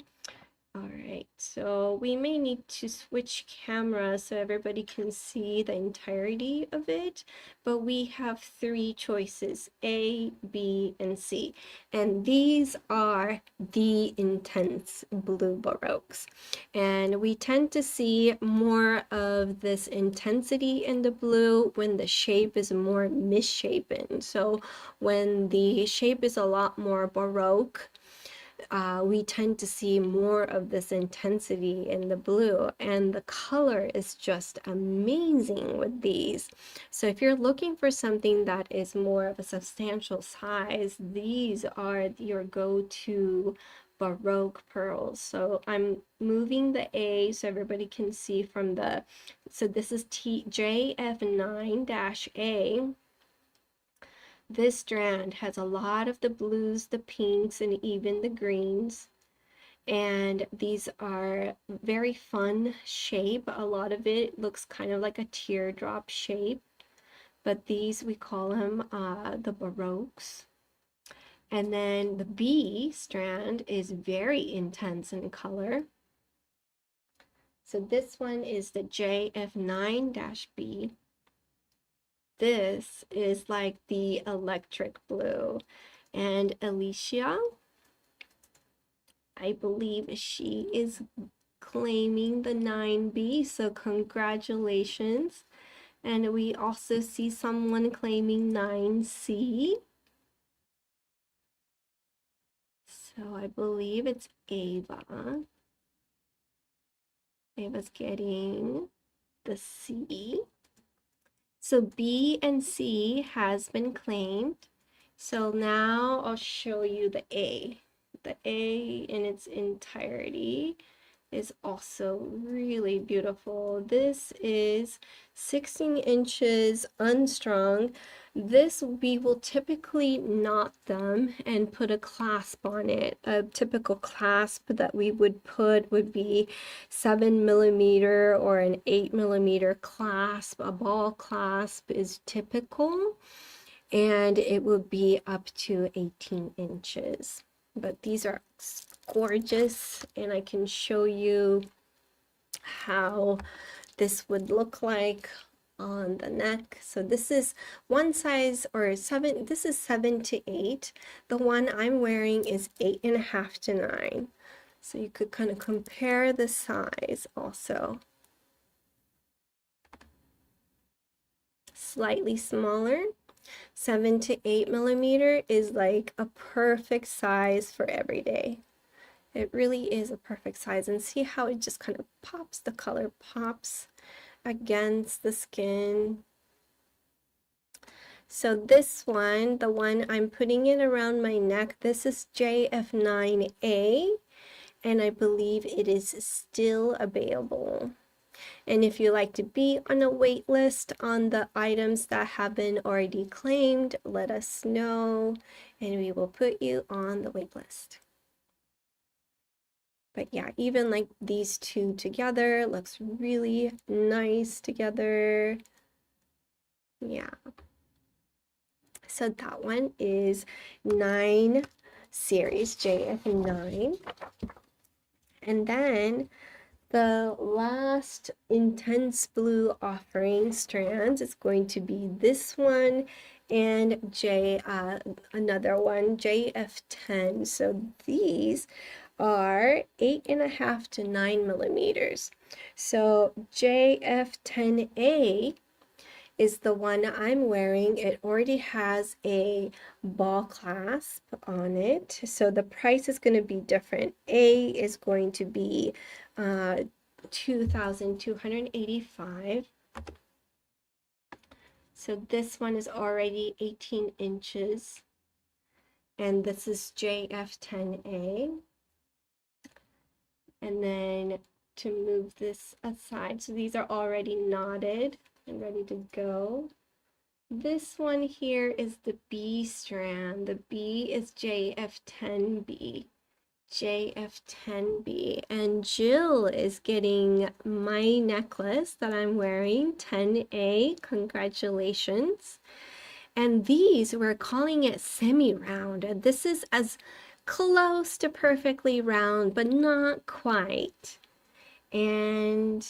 All right, so we may need to switch cameras so everybody can see the entirety of it, but we have three choices, A, B, and C. And these are the intense blue Baroques. And we tend to see more of this intensity in the blue when the shape is more misshapen. So when the shape is a lot more Baroque, we tend to see more of this intensity in the blue, and the color is just amazing with these. So if you're looking for something that is more of a substantial size, these are your go-to Baroque pearls. So I'm moving the A so everybody can see from the, so this is JF9-A. This strand has a lot of the blues, the pinks, and even the greens. And these are very fun shape. A lot of it looks kind of like a teardrop shape, but these we call them the Baroques. And then the B strand is very intense in color. So this one is the JF9-B. This is like the electric blue. And Alicia, I believe she is claiming the 9B, so congratulations. And we also see someone claiming 9C. So I believe it's Ava. Ava's getting the C. So B and C has been claimed. So now I'll show you the A. The A in its entirety is also really beautiful. This is 16 inches unstrung. This we will typically knot them and put a clasp on it. A typical clasp that we would put would be 7mm or an 8mm clasp. A ball clasp is typical, and it would be up to 18 inches. But these are gorgeous, and I can show you how this would look like on the neck. So this is one size, or seven, this is 7 to 8. The one I'm wearing is 8.5 to 9. So you could kind of compare the size also. Slightly smaller. 7 to 8mm is like a perfect size for every day. It really is a perfect size, and see how it just kind of pops, the color pops against the skin. So this one, the one I'm putting it around my neck, this is JF9A, and I believe it is still available. And if you like to be on a wait list on the items that have been already claimed, let us know, and we will put you on the wait list. But yeah, even like these two together looks really nice together. Yeah. So that one is 9 series, JF9. And then the last intense blue offering strands is going to be this one and another one, JF10. So these are 8.5 to 9mm. So JF10A is the one I'm wearing. It already has a ball clasp on it, so the price is going to be different. A is going to be $2,285. So this one is already 18 inches, and this is JF10A. And then to move this aside, so these are already knotted and ready to go. This one here is the B strand. The B is JF10B. JF10B. And Jill is getting my necklace that I'm wearing, 10A. Congratulations. And these, we're calling it semi-round. This is as close to perfectly round, but not quite. And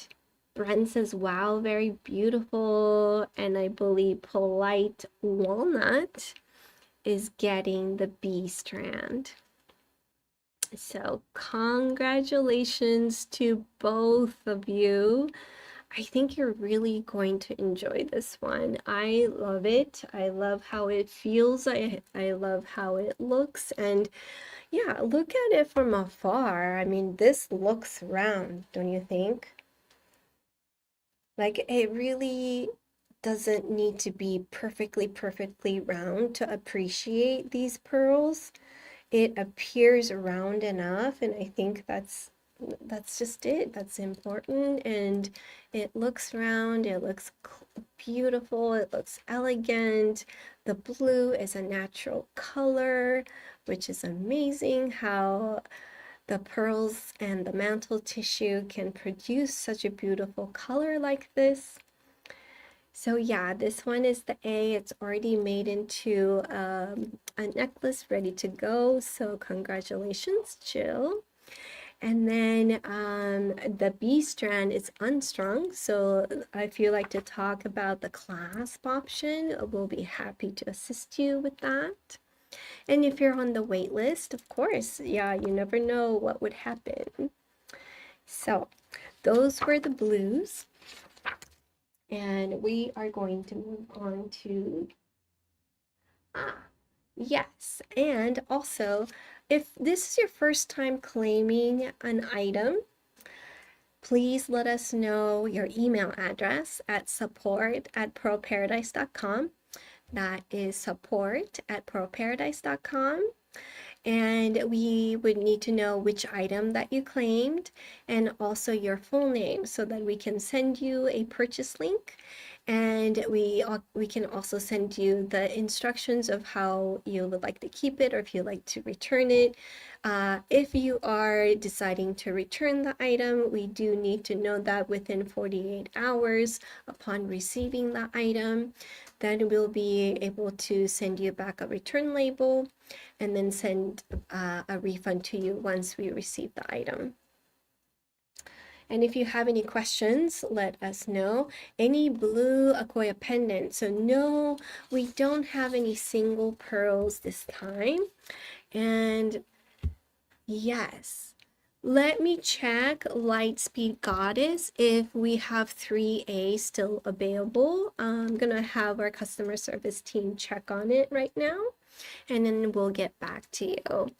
Brent says, wow, very beautiful. And I believe Polite Walnut is getting the B strand. So congratulations to both of you. I think you're really going to enjoy this one. I love it. I love how it feels. I love how it looks. And yeah, look at it from afar. I mean, this looks round, don't you think? Like it really doesn't need to be perfectly round to appreciate these pearls. It appears round enough, and I think that's just it. That's important, and it looks round, it looks beautiful, it looks elegant. The blue is a natural color, which is amazing how the pearls and the mantle tissue can produce such a beautiful color like this. So yeah, this one is the A. It's already made into a necklace ready to go. So congratulations, Jill. And then the B strand is unstrung. So if you like to talk about the clasp option, we'll be happy to assist you with that. And if you're on the wait list, of course, yeah, you never know what would happen. So those were the blues. And we are going to move on to, yes, and also, if this is your first time claiming an item, please let us know your email address at support@pearlparadise.com. That is support@pearlparadise.com. And we would need to know which item that you claimed and also your full name so that we can send you a purchase link, and we can also send you the instructions of how you would like to keep it or if you'd like to return it. If you are deciding to return the item, we do need to know that within 48 hours upon receiving the item. Then we'll be able to send you back a return label and then send a refund to you once we receive the item. And if you have any questions, let us know. Any blue Akoya pendant. So no, we don't have any single pearls this time. And yes, let me check Lightspeed Goddess if we have 3A still available. I'm gonna have our customer service team check on it right now, and then we'll get back to you.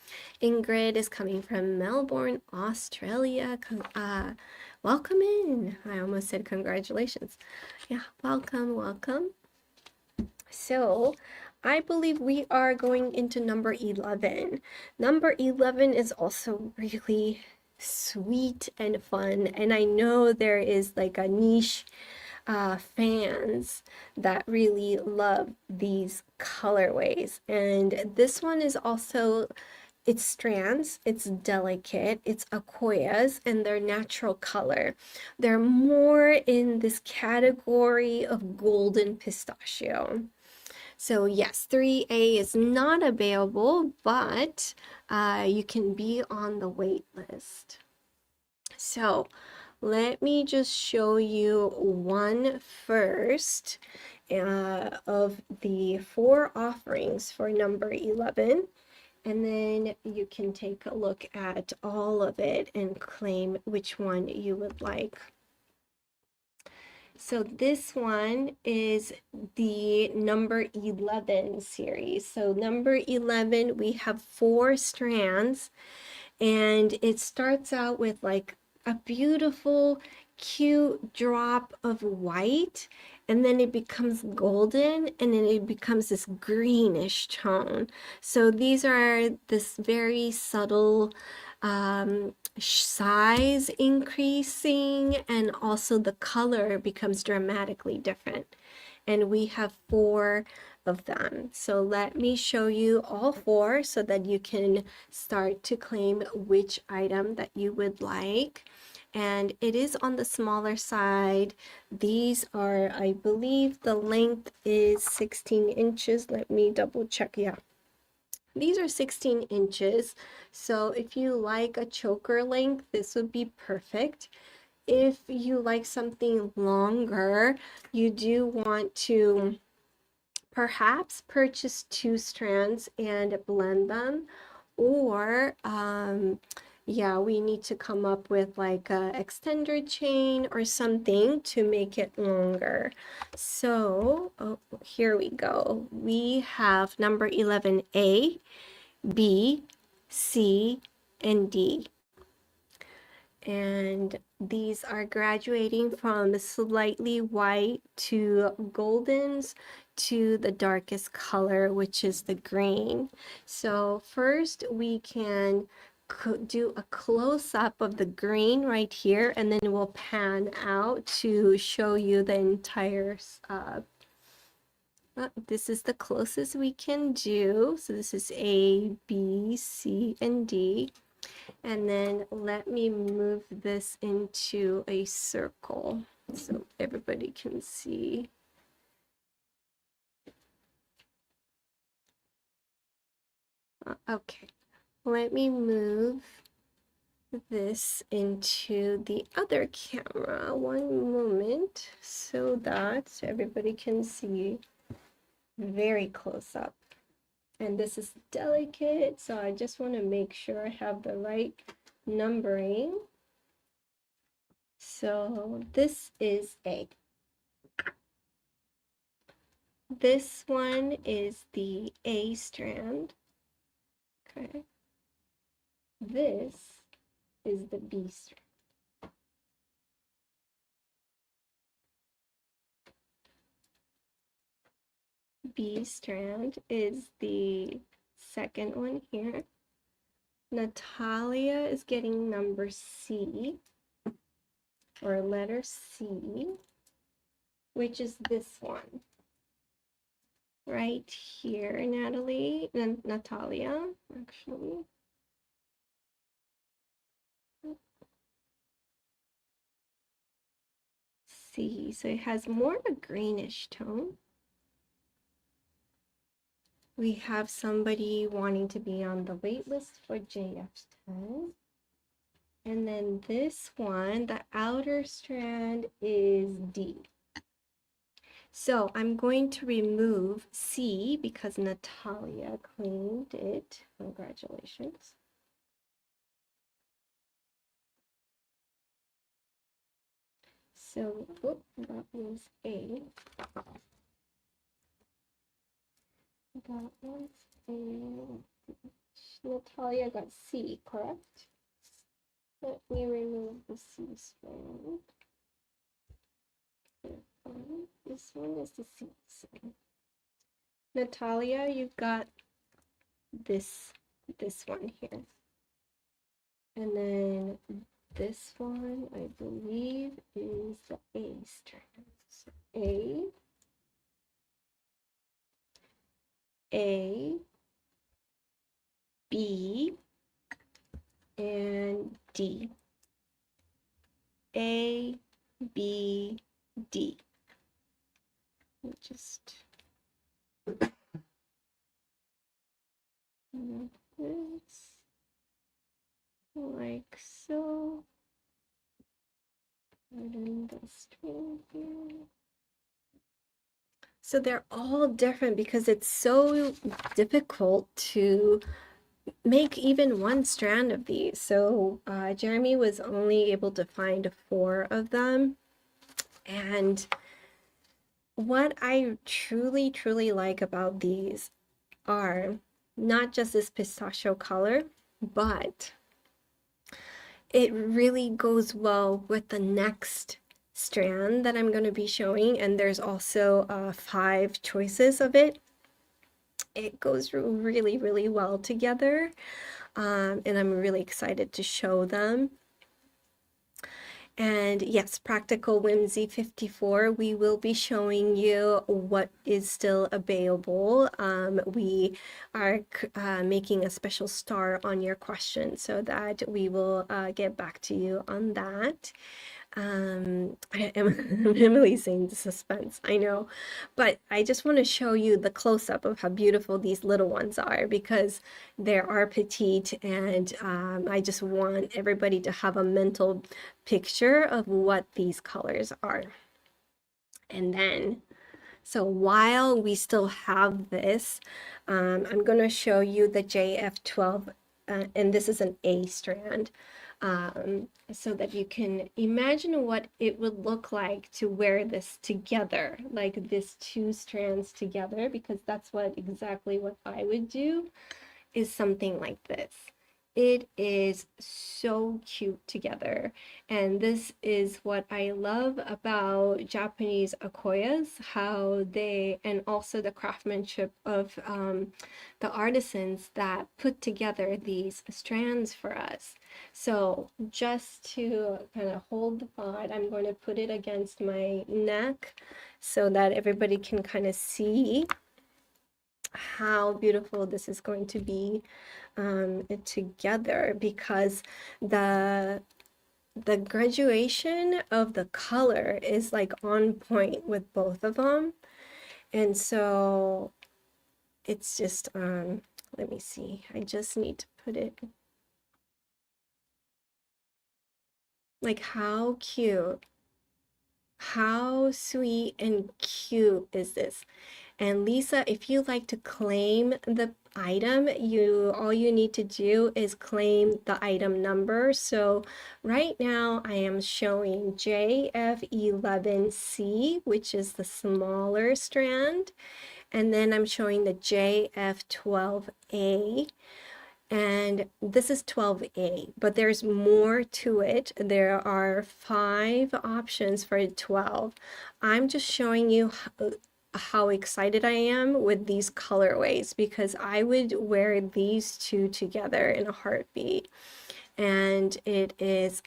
Ingrid is coming from Melbourne, Australia. Welcome in. I almost said congratulations. Yeah, welcome, welcome. So I believe we are going into number 11. Number 11 is also really sweet and fun. And I know there is like a niche fans that really love these colorways. And this one is also, it's strands, it's delicate, it's Akoyas, and they're natural color. They're more in this category of golden pistachio. So yes, 3A is not available, but you can be on the wait list. So let me just show you one first of the 4 offerings for number 11. And then you can take a look at all of it and claim which one you would like. So this one is the number 11 series. So number 11, we have 4 strands, and it starts out with like a beautiful, cute drop of white, and then it becomes golden, and then it becomes this greenish tone. So these are this very subtle size increasing, and also the color becomes dramatically different. And we have 4 of them. So let me show you all 4 so that you can start to claim which item that you would like. And it is on the smaller side. These are, I believe the length is 16 inches. Let me double check. Yeah. These are 16 inches, so if you like a choker length, this would be perfect. If you like something longer, you do want to perhaps purchase 2 strands and blend them, or yeah, we need to come up with like a extender chain or something to make it longer. So here we go. We have number 11A, B, C, and D. And these are graduating from slightly white to goldens to the darkest color, which is the green. So first we can do a close-up of the green right here, and then we'll pan out to show you the entire this is the closest we can do. So this is A, B, C, and D. And then let me move this into a circle so everybody can see. Okay, let me move this into the other camera. One moment so that everybody can see very close up. And this is delicate, so I just want to make sure I have the right numbering. So this is A. This one is the A strand. Okay. This is the B strand. B strand is the second one here. Natalia is getting number C, or letter C, which is this one. Right here, Natalia, actually. C, so it has more of a greenish tone. We have somebody wanting to be on the wait list for JF10. And then this one, the outer strand is D. So I'm going to remove C because Natalia claimed it. Congratulations. So, oh, that was A. That was A. Natalia got C, correct? Let me remove the C strand. This one is the C strand. Natalia, you got this one here. And then this one, I believe, is the A strand. So A, B, and D. A, B, D. Just like this, like so. And then the string here. So they're all different because it's so difficult to make even one strand of these. So Jeremy was only able to find 4 of them. And what I truly, truly like about these are not just this pistachio color, but it really goes well with the next strand that I'm going to be showing. And there's also 5 choices of it. It goes really, really well together. And I'm really excited to show them. And yes, Practical Whimsy 54, we will be showing you what is still available. We are making a special star on your question so that we will get back to you on that. I am I'm releasing the suspense, I know, but I just want to show you the close-up of how beautiful these little ones are because they are petite, and I just want everybody to have a mental picture of what these colors are. And then, so while we still have this, I'm going to show you the JF12, and this is an A strand, so that you can imagine what it would look like to wear this together, like this two strands together, because that's exactly what I would do, is something like this. It is so cute together. And this is what I love about Japanese Akoyas, how they, and also the craftsmanship of the artisans that put together these strands for us. So just to kind of hold the thought, I'm going to put it against my neck so that everybody can kind of see how beautiful this is going to be together, because the graduation of the color is like on point with both of them. And so it's just let me see, I just need to put it, like, how cute, how sweet and cute is this? And Lisa, if you like to claim the item, all you need to do is claim the item number. So right now I am showing JF11C, which is the smaller strand, and then I'm showing the JF12A, and this is 12A, but there's more to it. There are 5 options for 12. I'm just showing you how excited I am with these colorways, because I would wear these two together in a heartbeat, and it's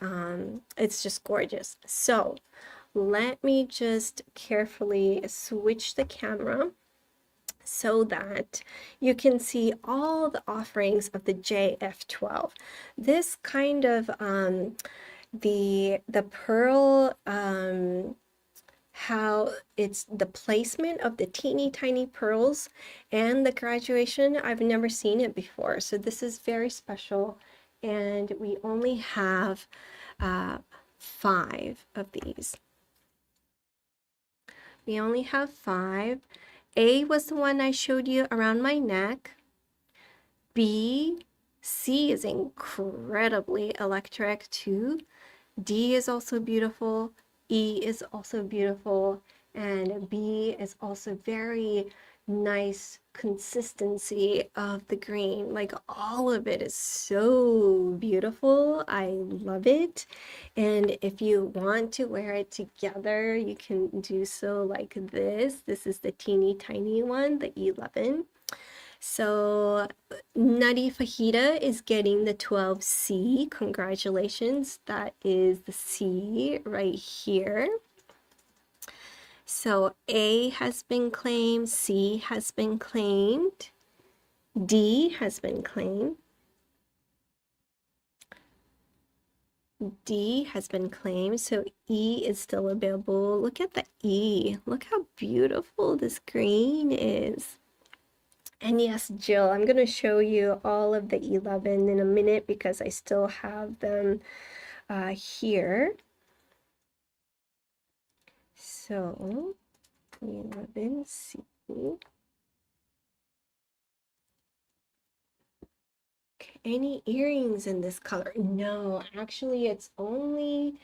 just gorgeous. So let me just carefully switch the camera so that you can see all the offerings of the JF12. This kind of the pearl, how it's the placement of the teeny tiny pearls and the graduation, I've never seen it before. So this is very special, and we only have 5 of these. We only have 5. A was the one I showed you around my neck. C is incredibly electric too. D is also beautiful. E is also beautiful. And B is also very nice consistency of the green. Like, all of it is so beautiful. I love it. And if you want to wear it together, you can do so like this. This is the teeny tiny one, the 11. So Nutty Fajita is getting the 12C. Congratulations. That is the C right here. So A has been claimed, C has been claimed, D has been claimed, D has been claimed, so E is still available. Look at the E. Look how beautiful this green is. And yes, Jill, I'm going to show you all of the 11 in a minute because I still have them here. So, 11C. Okay, any earrings in this color? No, actually, it's only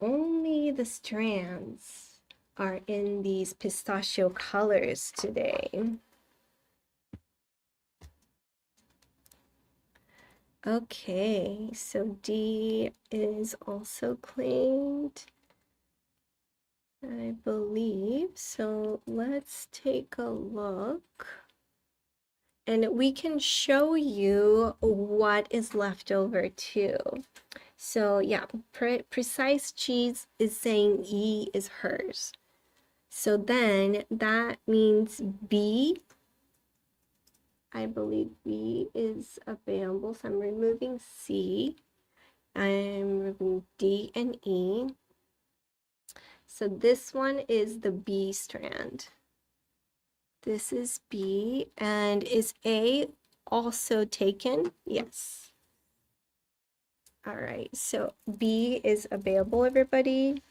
the strands are in these pistachio colors today. Okay, so D is also claimed, I believe. So let's take a look. And we can show you what is left over too. So yeah, Precise Cheese is saying E is hers. So then that means B, I believe B is available. So I'm removing C. I'm removing D and E. So this one is the B strand. This is B, and is A also taken? Yes. All right, so B is available, everybody.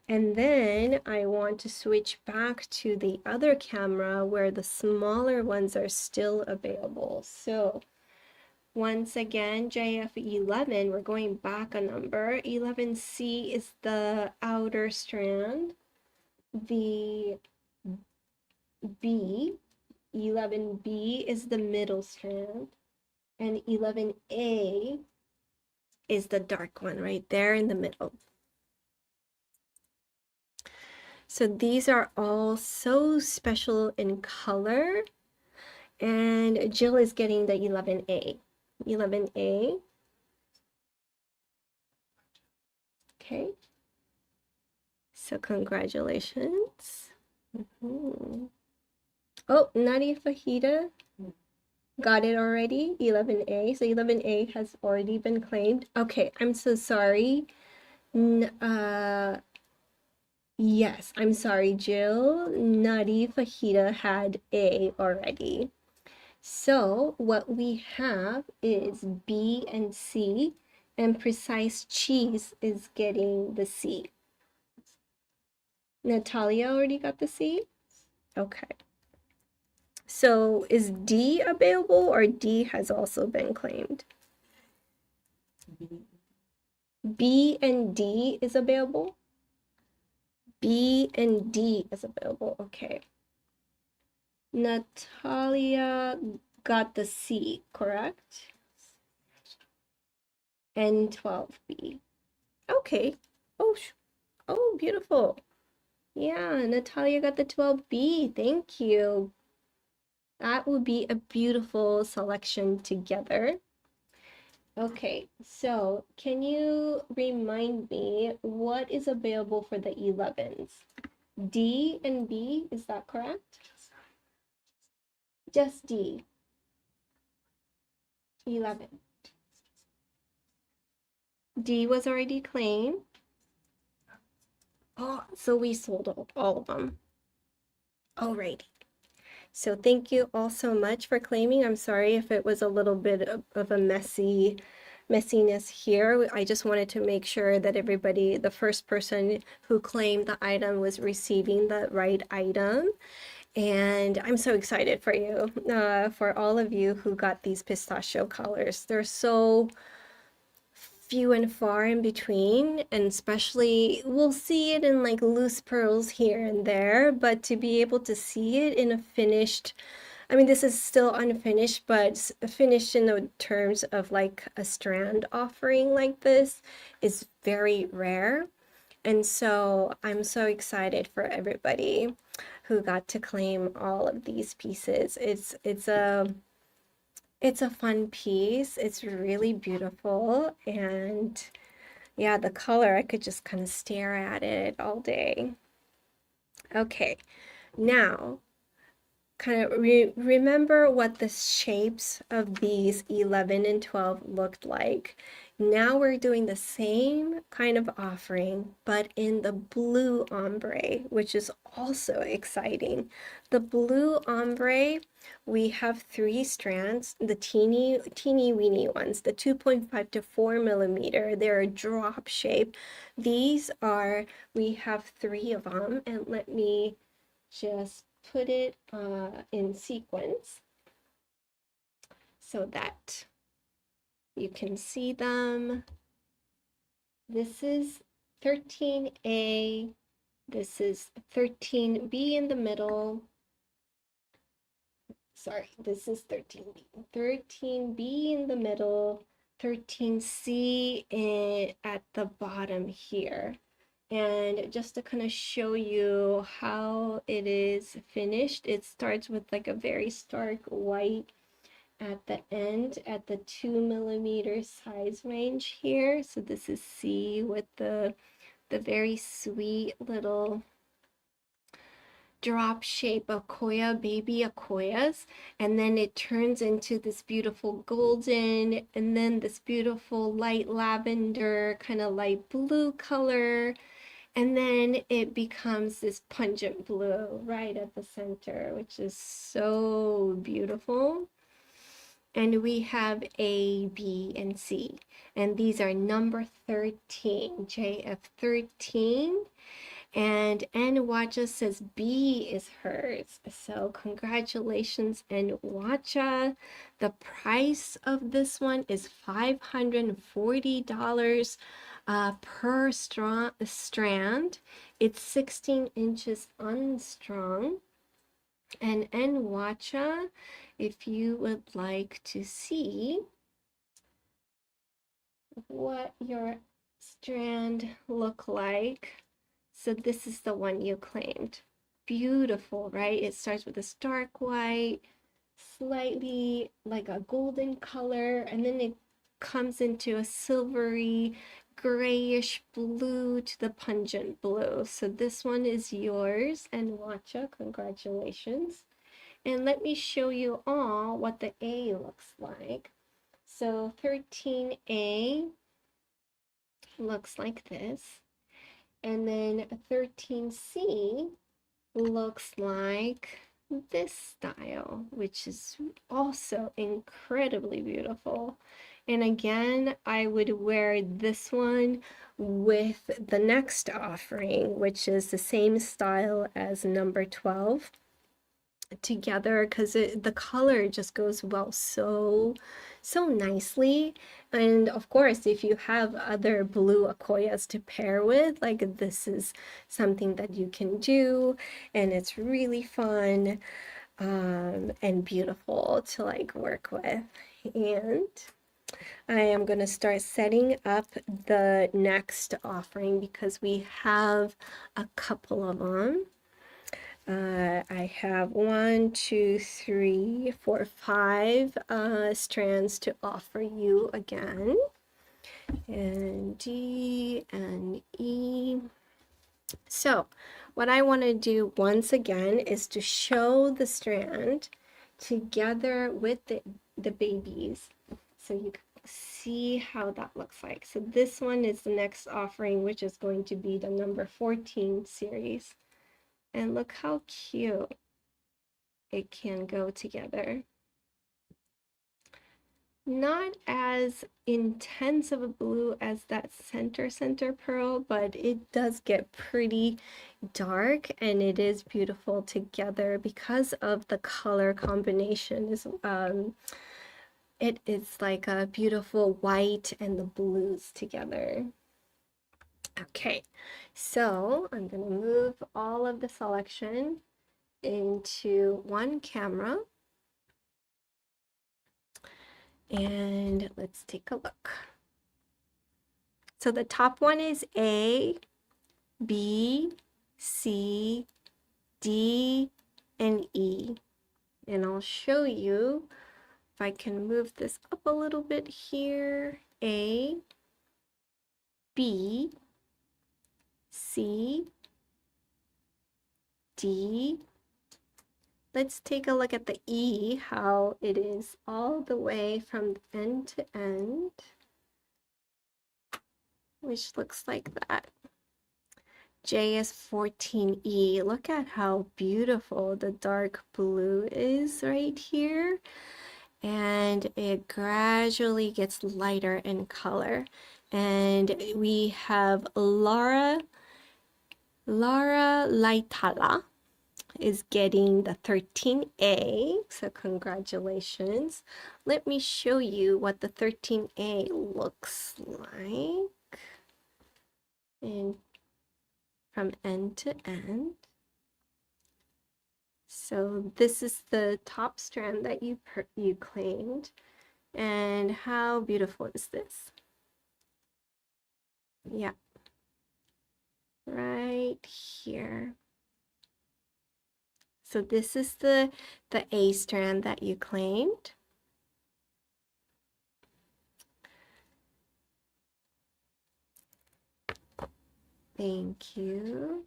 And then I want to switch back to the other camera where the smaller ones are still available. So once again, JF11, we're going back a number. 11C is the outer strand. The B, 11B is the middle strand. And 11A is the dark one right there in the middle. So these are all so special in color. And Jill is getting the 11A. 11A. Okay. So congratulations. Oh, Nadia Fajita got it already. 11A. So 11A has already been claimed. Okay, I'm so sorry. Yes, I'm sorry, Jill. Nadi Fajita had A already. So what we have is B and C, and Precise Cheese is getting the C. Natalia already got the C? Okay. So is D available, or D has also been claimed? B and D is available? B and D is available, okay. Natalia got the C, correct? And 12B. Okay. Oh, beautiful. Yeah, Natalia got the 12B. Thank you. That will be a beautiful selection together. Okay, so can you remind me what is available for the 11s? D and B, is that correct? Just D. 11. D was already claimed. Oh, so we sold all of them. Alrighty. So thank you all so much for claiming. I'm sorry if it was a little bit of a messiness here. I just wanted to make sure that everybody, the first person who claimed the item was receiving the right item. And I'm so excited for you, for all of you who got these pistachio colors. They're so few and far in between, and especially we'll see it in like loose pearls here and there, but to be able to see it in a finished, I mean, this is still unfinished, but finished in the terms of like a strand offering like this is very rare. And so I'm so excited for everybody who got to claim all of these pieces. It's a fun piece. It's really beautiful. And yeah, the color, I could just kind of stare at it all day. Okay, now kind of remember what the shapes of these 11 and 12 looked like. Now we're doing the same kind of offering, but in the blue ombre, which is also exciting. The blue ombre, we have 3 strands, the teeny weeny ones, the 2.5 to 4 millimeter. They're a drop shape. These are, we have 3 of them, and let me just put it in sequence so that you can see them. This is 13A, this is 13B in the middle. Sorry, this is 13B. 13B in the middle, 13C at the bottom here. And just to kind of show you how it is finished, it starts with like a very stark white at the end at the 2 millimeter size range here. So this is C with the very sweet little drop shape Akoya, baby Akoyas, and then it turns into this beautiful golden, and then this beautiful light lavender, kind of light blue color. And then it becomes this pungent blue right at the center, which is so beautiful. And we have A, B, and C. And these are number 13, JF13. And Watcha says B is hers. So congratulations, Watcha. The price of this one is $540 per strand. It's 16 inches unstrung. And Watcha, if you would like to see what your strand look like, so this is the one you claimed. Beautiful, right? It starts with a stark white, slightly like a golden color, and then it comes into a silvery grayish blue to the pungent blue. So this one is yours, and Watcha, congratulations. And let me show you all what the A looks like. So 13A looks like this. And then 13C looks like this style, which is also incredibly beautiful. And again, I would wear this one with the next offering, which is the same style as number 12 together, because the color just goes well so nicely. And of course, if you have other blue Akoyas to pair with, like, this is something that you can do, and it's really fun and beautiful to like work with. And I am going to start setting up the next offering because we have a couple of them. I have 1, 2, 3, 4, 5 strands to offer you again. And D and E. So what I want to do once again is to show the strand together with the babies, so you can see how that looks like. So this one is the next offering, which is going to be the number 14 series. And look how cute it can go together. Not as intense of a blue as that center pearl, but it does get pretty dark, and it is beautiful together because of the color combination. It is like a beautiful white and the blues together. Okay, so I'm gonna move all of the selection into one camera, and let's take a look. So the top one is A, B, C, D, and E. And I'll show you if I can move this up a little bit here. A, B, C, D. Let's take a look at the E, how it is all the way from end to end, which looks like that. J is 14E. Look at how beautiful the dark blue is right here. And it gradually gets lighter in color. And we have Lara Laitala is getting the 13A, so congratulations. Let me show you what the 13A looks like, and from end to end. So this is the top strand that you claimed, and how beautiful is this? Yeah, right here. So this is the A strand that you claimed. Thank you.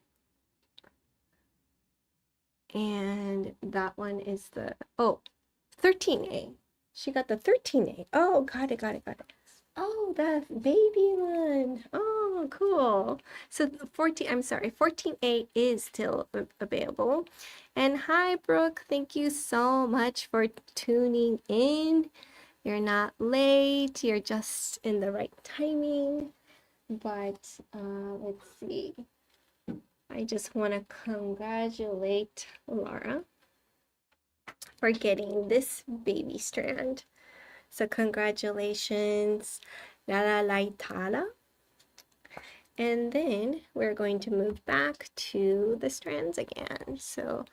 And that one is the, 13A. She got the 13A. Oh, got it. Oh, the baby one. Oh, cool. beautiful. So the 14, I'm sorry, 14A is still available. And hi, Brooke. Thank you so much for tuning in. You're not late. You're just in the right timing. But let's see. I just want to congratulate Laura for getting this baby strand. So congratulations, Lala Laitala. And then we're going to move back to the strands again. So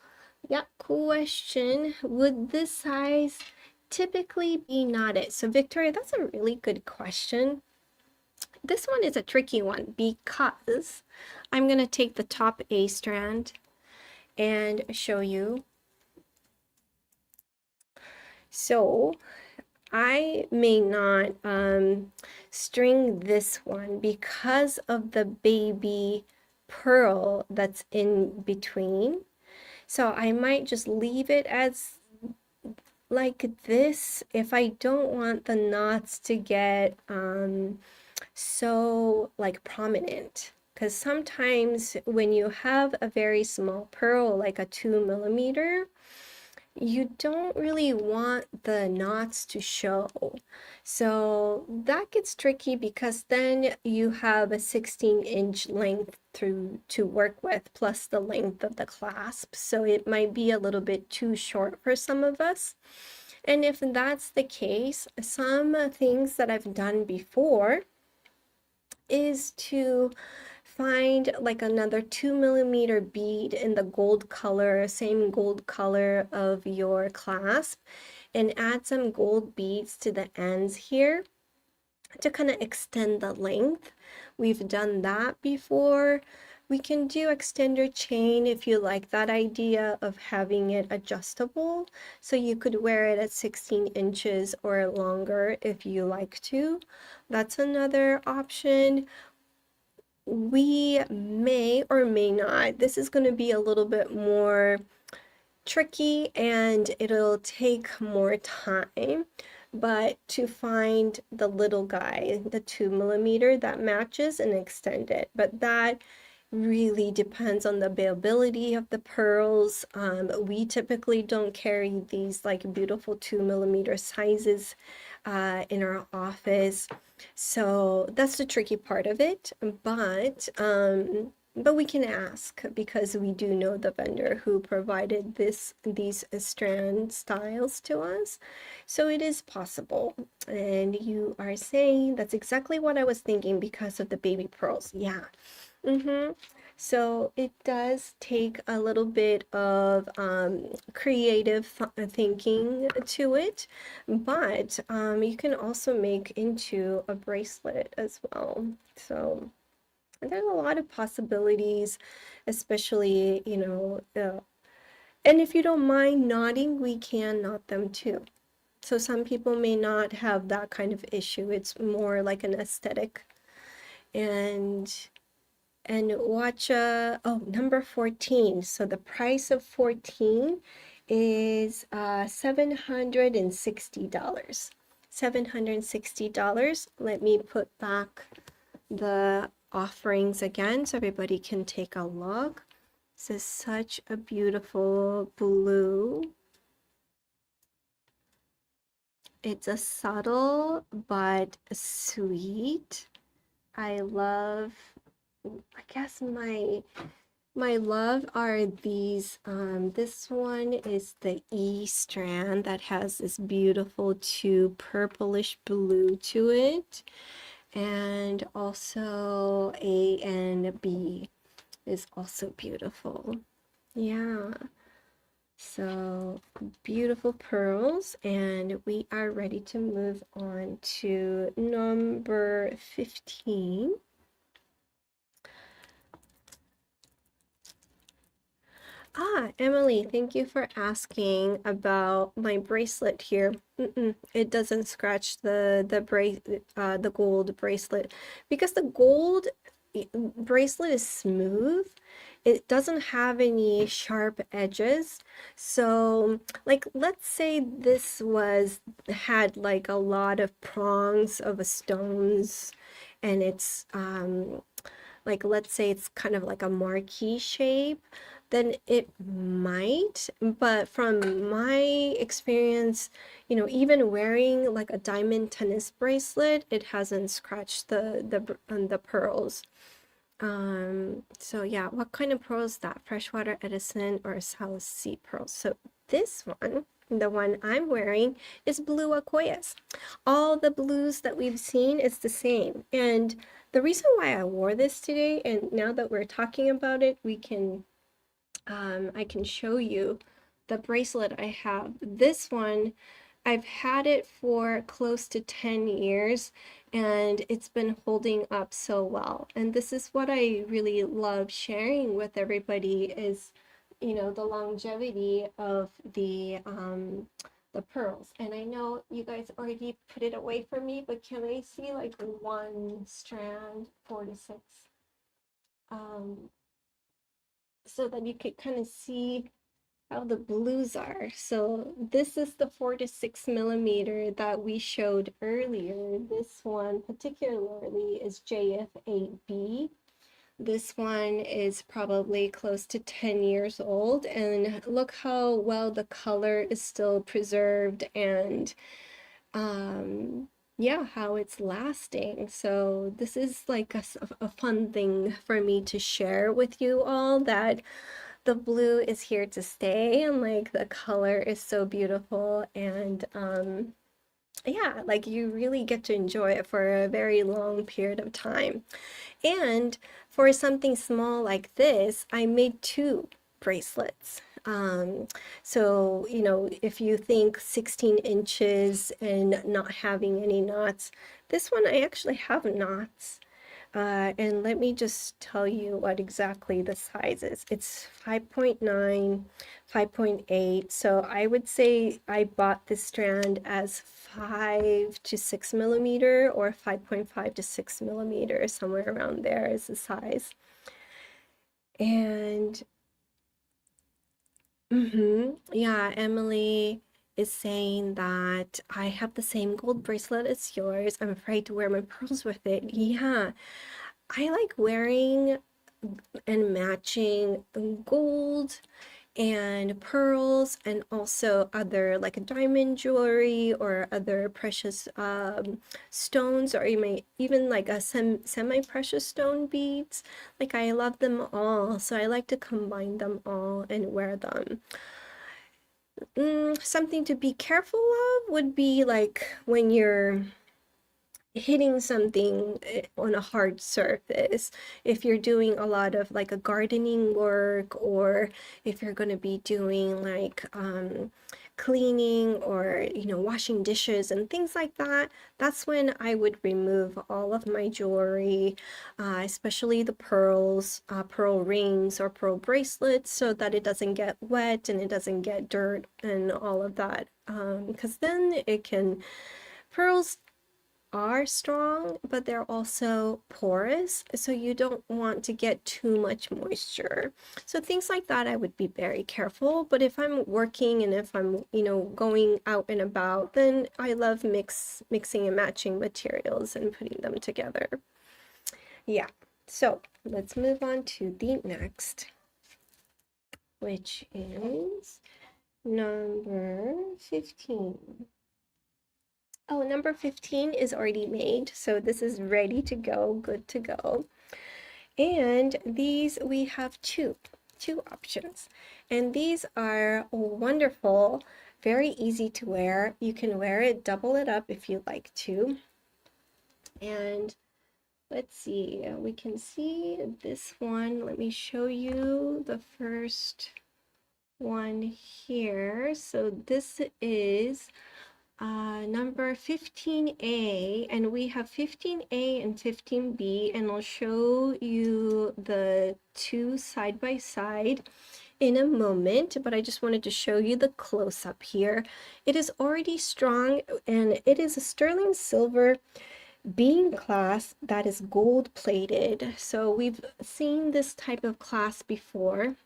yeah, question. Would this size typically be knotted? So Victoria, that's a really good question. This one is a tricky one because I'm going to take the top A strand and show you. So I may not string this one because of the baby pearl that's in between. So I might just leave it as like this if I don't want the knots to get so like prominent. Because sometimes when you have a very small pearl, like a 2 millimeter, you don't really want the knots to show. So that gets tricky because then you have a 16-inch length to work with plus the length of the clasp. So it might be a little bit too short for some of us. And if that's the case, some things that I've done before is to find like another 2 millimeter bead in the gold color, same gold color of your clasp, and add some gold beads to the ends here to kind of extend the length. We've done that before. We can do extender chain if you like that idea of having it adjustable. So you could wear it at 16 inches or longer if you like to. That's another option. We may or may not. This is going to be a little bit more tricky and it'll take more time. But to find the little guy, the 2 millimeter that matches and extend it. But that really depends on the availability of the pearls. We typically don't carry these like beautiful 2 millimeter sizes in our office. So that's the tricky part of it. But we can ask because we do know the vendor who provided these strand styles to us. So it is possible. And you are saying that's exactly what I was thinking because of the baby pearls. Yeah. So it does take a little bit of creative thinking to it, but you can also make into a bracelet as well. So there's a lot of possibilities, especially, you know, and if you don't mind knotting, we can knot them too. So some people may not have that kind of issue. It's more like an aesthetic. And watch number 14. So the price of 14 is $760. $760. Let me put back the offerings again so everybody can take a look. This is such a beautiful blue. It's a subtle but sweet. I love, I guess my love are these. This one is the E strand that has this beautiful purplish blue to it. And also A and B is also beautiful. Yeah. So beautiful pearls, and we are ready to move on to number 15. Emily, thank you for asking about my bracelet here. It doesn't scratch the gold bracelet because the gold bracelet is smooth. It doesn't have any sharp edges. So like, let's say this had like a lot of prongs of stones and it's like let's say it's kind of like a marquee shape, then it might. But from my experience, even wearing like a diamond tennis bracelet, it hasn't scratched the pearls. So yeah, what kind of pearl is that? Freshwater, Edison, or South Sea pearls? So this one, the one I'm wearing, is blue Akoyas. All the blues that we've seen is the same. And the reason why I wore this today, and now that we're talking about it, I can show you the bracelet I have. This one, I've had it for close to 10 years and it's been holding up so well. And this is what I really love sharing with everybody is, the longevity of the pearls. And I know you guys already put it away from me, but can I see like one strand, 4 to 6? Um, so that you could kind of see how the blues are. So this is the 4 to 6 millimeter that we showed earlier. This one particularly is JF8B. This one is probably close to 10 years old, and look how well the color is still preserved, and yeah, how it's lasting. So this is like a fun thing for me to share with you all, that the blue is here to stay, and like the color is so beautiful, and yeah, like you really get to enjoy it for a very long period of time. And for something small like this, I made 2 bracelets. So, if you think 16 inches and not having any knots, this one I actually have knots. And let me just tell you what exactly the size is. It's 5.9, 5.8. So I would say I bought this strand as 5 to 6 millimeter, or 5.5 to 6 millimeter, somewhere around there is the size. And yeah, Emily is saying that I have the same gold bracelet as yours. I'm afraid to wear my pearls with it. Yeah, I like wearing and matching gold and pearls, and also other like diamond jewelry or other precious stones, or even like a semi-precious stone beads. Like I love them all, so I like to combine them all and wear them. Something to be careful of would be like when you're hitting something on a hard surface. If you're doing a lot of like a gardening work, or if you're going to be doing like cleaning, or washing dishes and things like that, that's when I would remove all of my jewelry, especially the pearls, pearl rings or pearl bracelets, so that it doesn't get wet and it doesn't get dirt and all of that, because then it can, pearls are strong, but they're also porous, so you don't want to get too much moisture. So things like that, I would be very careful. But if I'm working and if I'm, going out and about, then I love mixing and matching materials and putting them together. Yeah, so let's move on to the next, which is number 15. Oh, number 15 is already made, so this is ready to go, good to go. And these, we have two options. And these are wonderful, very easy to wear. You can wear it, double it up if you'd like to. And let's see, we can see this one. Let me show you the first one here. So this is number 15A, and we have 15A and 15B, and I'll show you the two side by side in a moment, but I just wanted to show you the close-up here. It is already strong, and it is a sterling silver bean clasp that is gold plated. So we've seen this type of clasp before.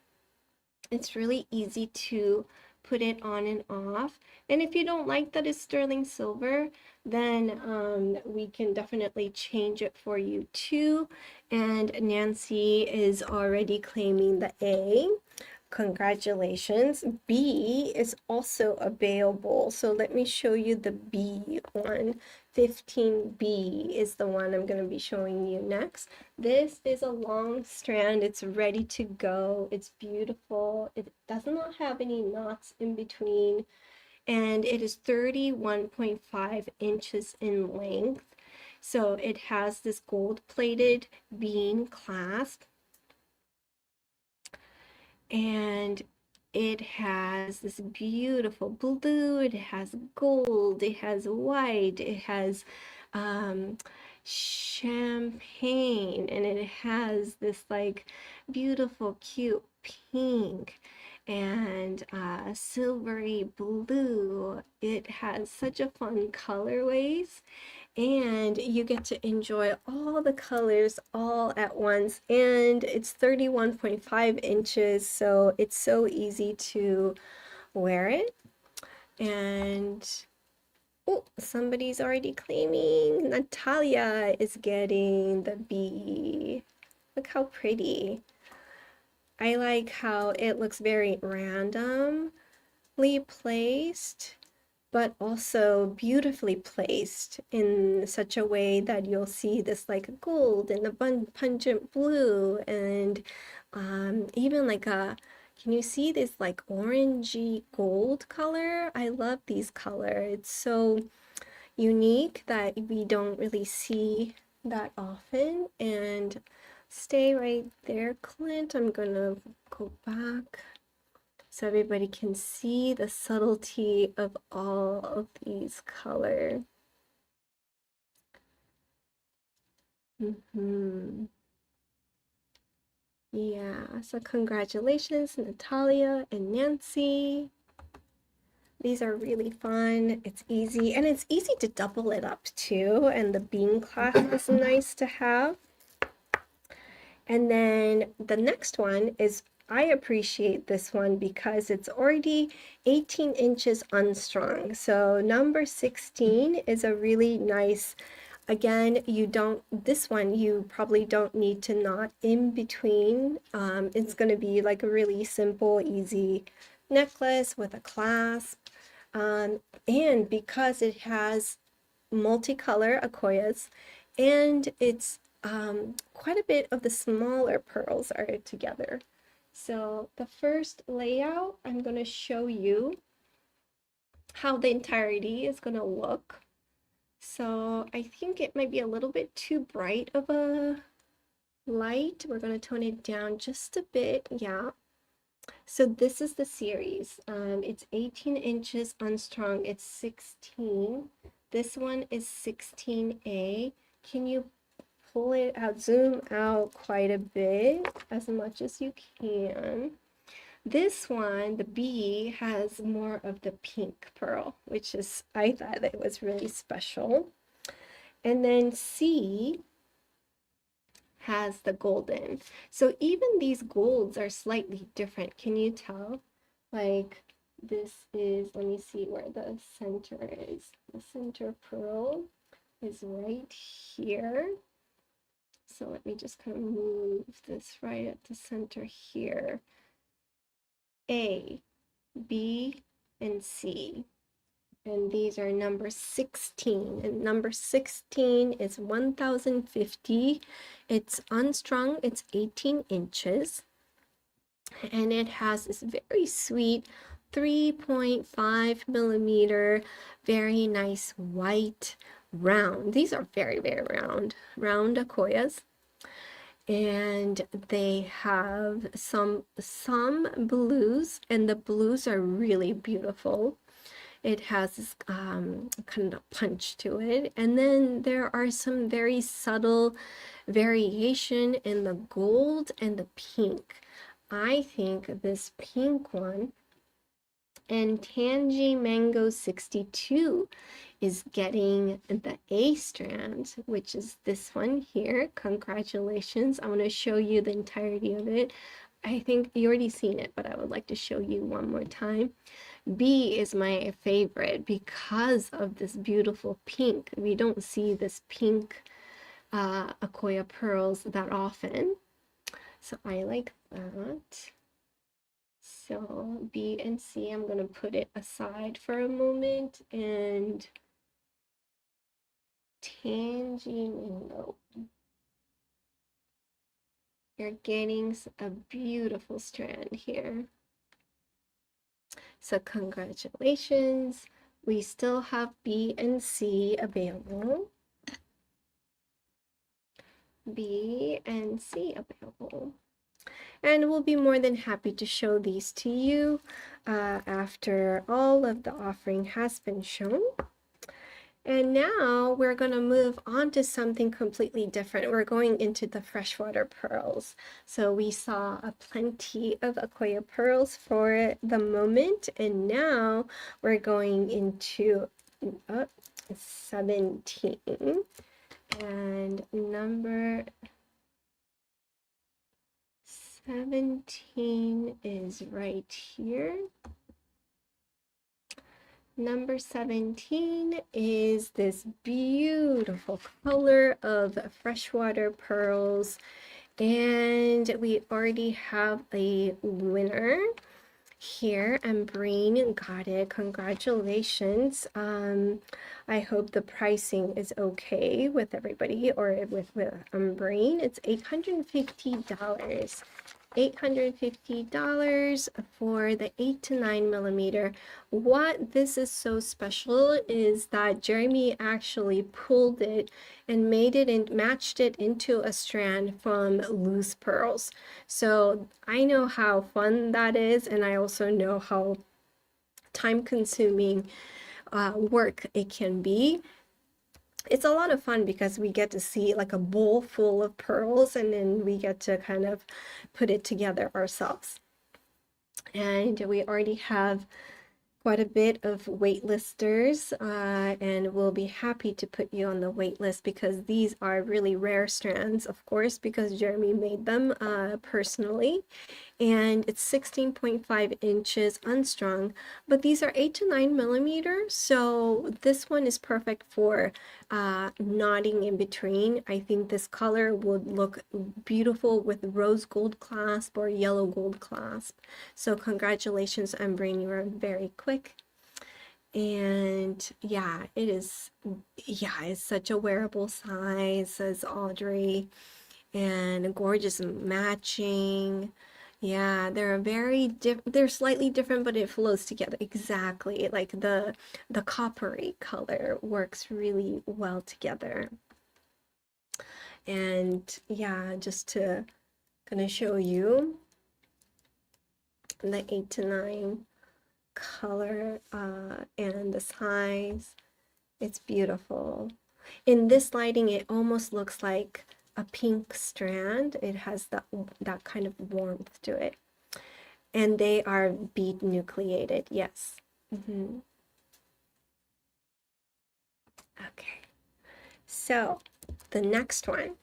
It's really easy to put it on and off. And if you don't like that it's sterling silver, then we can definitely change it for you too. And Nancy is already claiming the A. Congratulations. B is also available. So let me show you the B one. 15B is the one I'm going to be showing you next. This is a long strand. It's ready to go. It's beautiful. It does not have any knots in between. And it is 31.5 inches in length. So it has this gold-plated bean clasp. And it has this beautiful blue, it has gold, it has white, it has champagne, and it has this like beautiful cute pink and silvery blue. It has such a fun colorways, and you get to enjoy all the colors all at once. And it's 31.5 inches, so it's so easy to wear it. And oh, somebody's already claiming. Natalia is getting the B. Look how pretty. I like how it looks very randomly placed, but also beautifully placed in such a way that you'll see this like gold and the pungent blue, and even like a, can you see this like orangey gold color? I love these colors. It's so unique that we don't really see that often. And stay right there, Clint. I'm gonna go back so everybody can see the subtlety of all of these colors. Yeah, so congratulations, Natalia and Nancy. These are really fun. It's easy, and it's easy to double it up too, and the bean clasp is nice to have. And then the next one is, I appreciate this one because it's already 18 inches unstrung. So number 16 is a really nice, again, this one you probably don't need to knot in between. It's going to be like a really simple, easy necklace with a clasp. And because it has multicolor Akoyas, and it's quite a bit of the smaller pearls are together. So the first layout, I'm going to show you how the entirety is going to look. So I think it might be a little bit too bright of a light. We're going to tone it down just a bit. Yeah. So this is the series. It's 18 inches unstrung. It's 16. This one is 16A. Can you pull it out, zoom out quite a bit, as much as you can? This one, the B, has more of the pink pearl, which is, I thought it was really special. And then C has the golden. So even these golds are slightly different. Can you tell? Like this is, let me see where the center is. The center pearl is right here. So let me just kind of move this right at the center here. A, B, and C. And these are number 16. And number 16 is 1050. It's unstrung, it's 18 inches. And it has this very sweet 3.5 millimeter, very nice white round. These are very, very round Akoyas. And they have some blues, and the blues are really beautiful. It has this kind of punch to it. And then there are some very subtle variation in the gold and the pink. I think this pink one and Tangy Mango 62 is getting the A strand, which is this one here. Congratulations. I'm going to show you the entirety of it. I think you already seen it, but I would like to show you one more time. B is my favorite because of this beautiful pink. We don't see this pink Akoya pearls that often. So I like that. So B and C, I'm gonna put it aside for a moment, and Tangino. You're getting a beautiful strand here. So congratulations. We still have B and C available. B and C available. And we'll be more than happy to show these to you after all of the offering has been shown. And now we're going to move on to something completely different. We're going into the freshwater pearls. So we saw a plenty of Akoya pearls for the moment, and now we're going into 17. And number 17 is right here. Number 17 is this beautiful color of freshwater pearls, and we already have a winner here. Ambreen got it. Congratulations. I hope the pricing is okay with everybody, or with Ambreen. It's $850. $850 for the 8 to 9 millimeter. What this is so special is that Jeremy actually pulled it and made it and matched it into a strand from loose pearls. So I know how fun that is, and I also know how time-consuming work it can be. It's a lot of fun because we get to see like a bowl full of pearls, and then we get to kind of put it together ourselves. And we already have quite a bit of waitlisters, and we'll be happy to put you on the wait list because these are really rare strands, of course, because Jeremy made them personally. And it's 16.5 inches unstrung, but these are 8 to 9 millimeters, so this one is perfect for knotting in between. I think this color would look beautiful with rose gold clasp or yellow gold clasp. So congratulations, Ambreen, you were very quick. And yeah, it's such a wearable size, says Audrey, and gorgeous matching. Yeah, they're slightly different, but it flows together exactly. Like the coppery color works really well together. And yeah, just to gonna show you the 8 to 9 color and the size. It's beautiful. In this lighting, it almost looks like a pink strand. It has that kind of warmth to it. And they are bead nucleated, yes. Okay, so the next one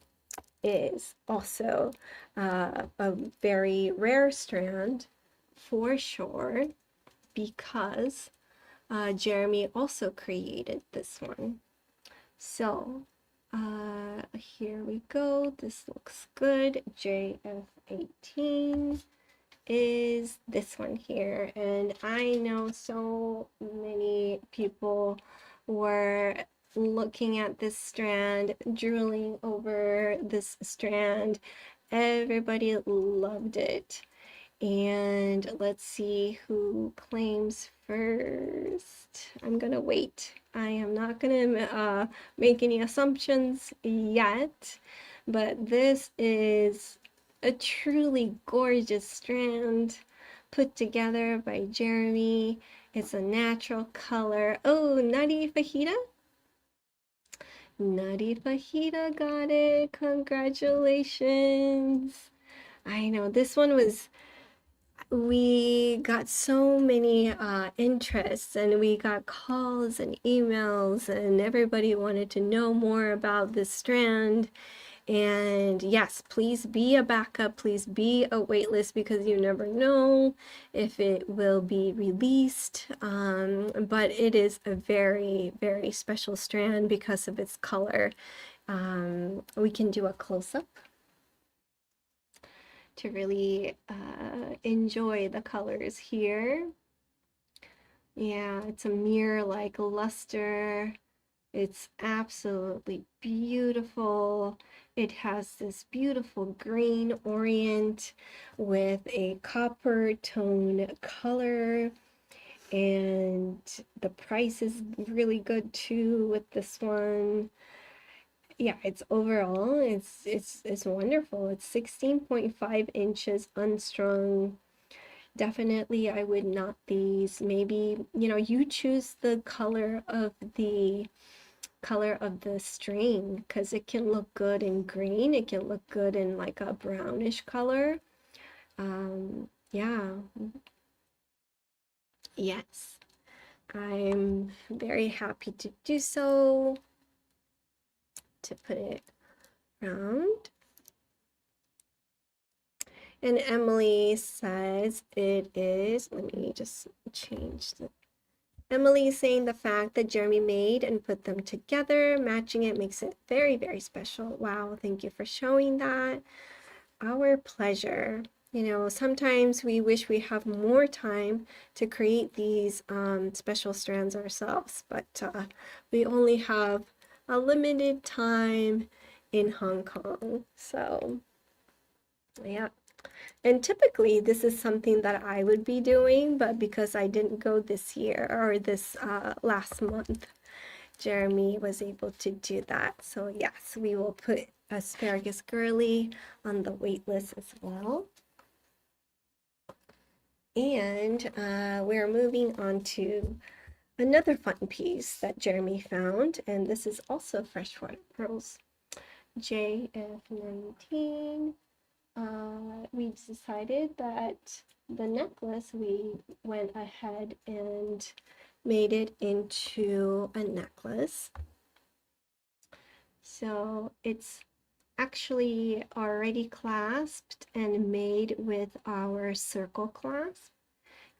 is also a very rare strand for sure, because Jeremy also created this one. So here we go. This looks good. JF18 is this one here, and I know so many people were looking at this strand, drooling over this strand. Everybody loved it. And let's see who claims first. I'm gonna wait. I am not gonna make any assumptions yet, but this is a truly gorgeous strand put together by Jeremy. It's a natural color. Oh, Nutty Fajita? Nutty Fajita got it. Congratulations. I know this one was, we got so many interests, and we got calls and emails, and everybody wanted to know more about this strand. And yes, please be a backup, please be a waitlist because you never know if it will be released. But it is a very, very special strand because of its color. We can do a close-up to really enjoy the colors here. Yeah, it's a mirror-like luster. It's absolutely beautiful. It has this beautiful green orient with a copper tone color, and the price is really good too with this one. Yeah, it's overall it's wonderful. It's 16.5 inches unstrung. Definitely I would knot these. Maybe, you choose the color of the string because it can look good in green, it can look good in like a brownish color. Yeah, yes, I'm very happy to do so, to put it around. And Emily says it is, let me just change the Emily is saying the fact that Jeremy made and put them together, matching it, makes it very, very special. Wow, thank you for showing that. Our pleasure. Sometimes we wish we have more time to create these special strands ourselves, but we only have a limited time in Hong Kong. So, yeah. And typically, this is something that I would be doing, but because I didn't go this year or this last month, Jeremy was able to do that. So yes, we will put Asparagus Girly on the wait list as well. And we're moving on to another fun piece that Jeremy found, and this is also freshwater pearls. JF19. We decided that the necklace, we went ahead and made it into a necklace. So it's actually already clasped and made with our circle clasp.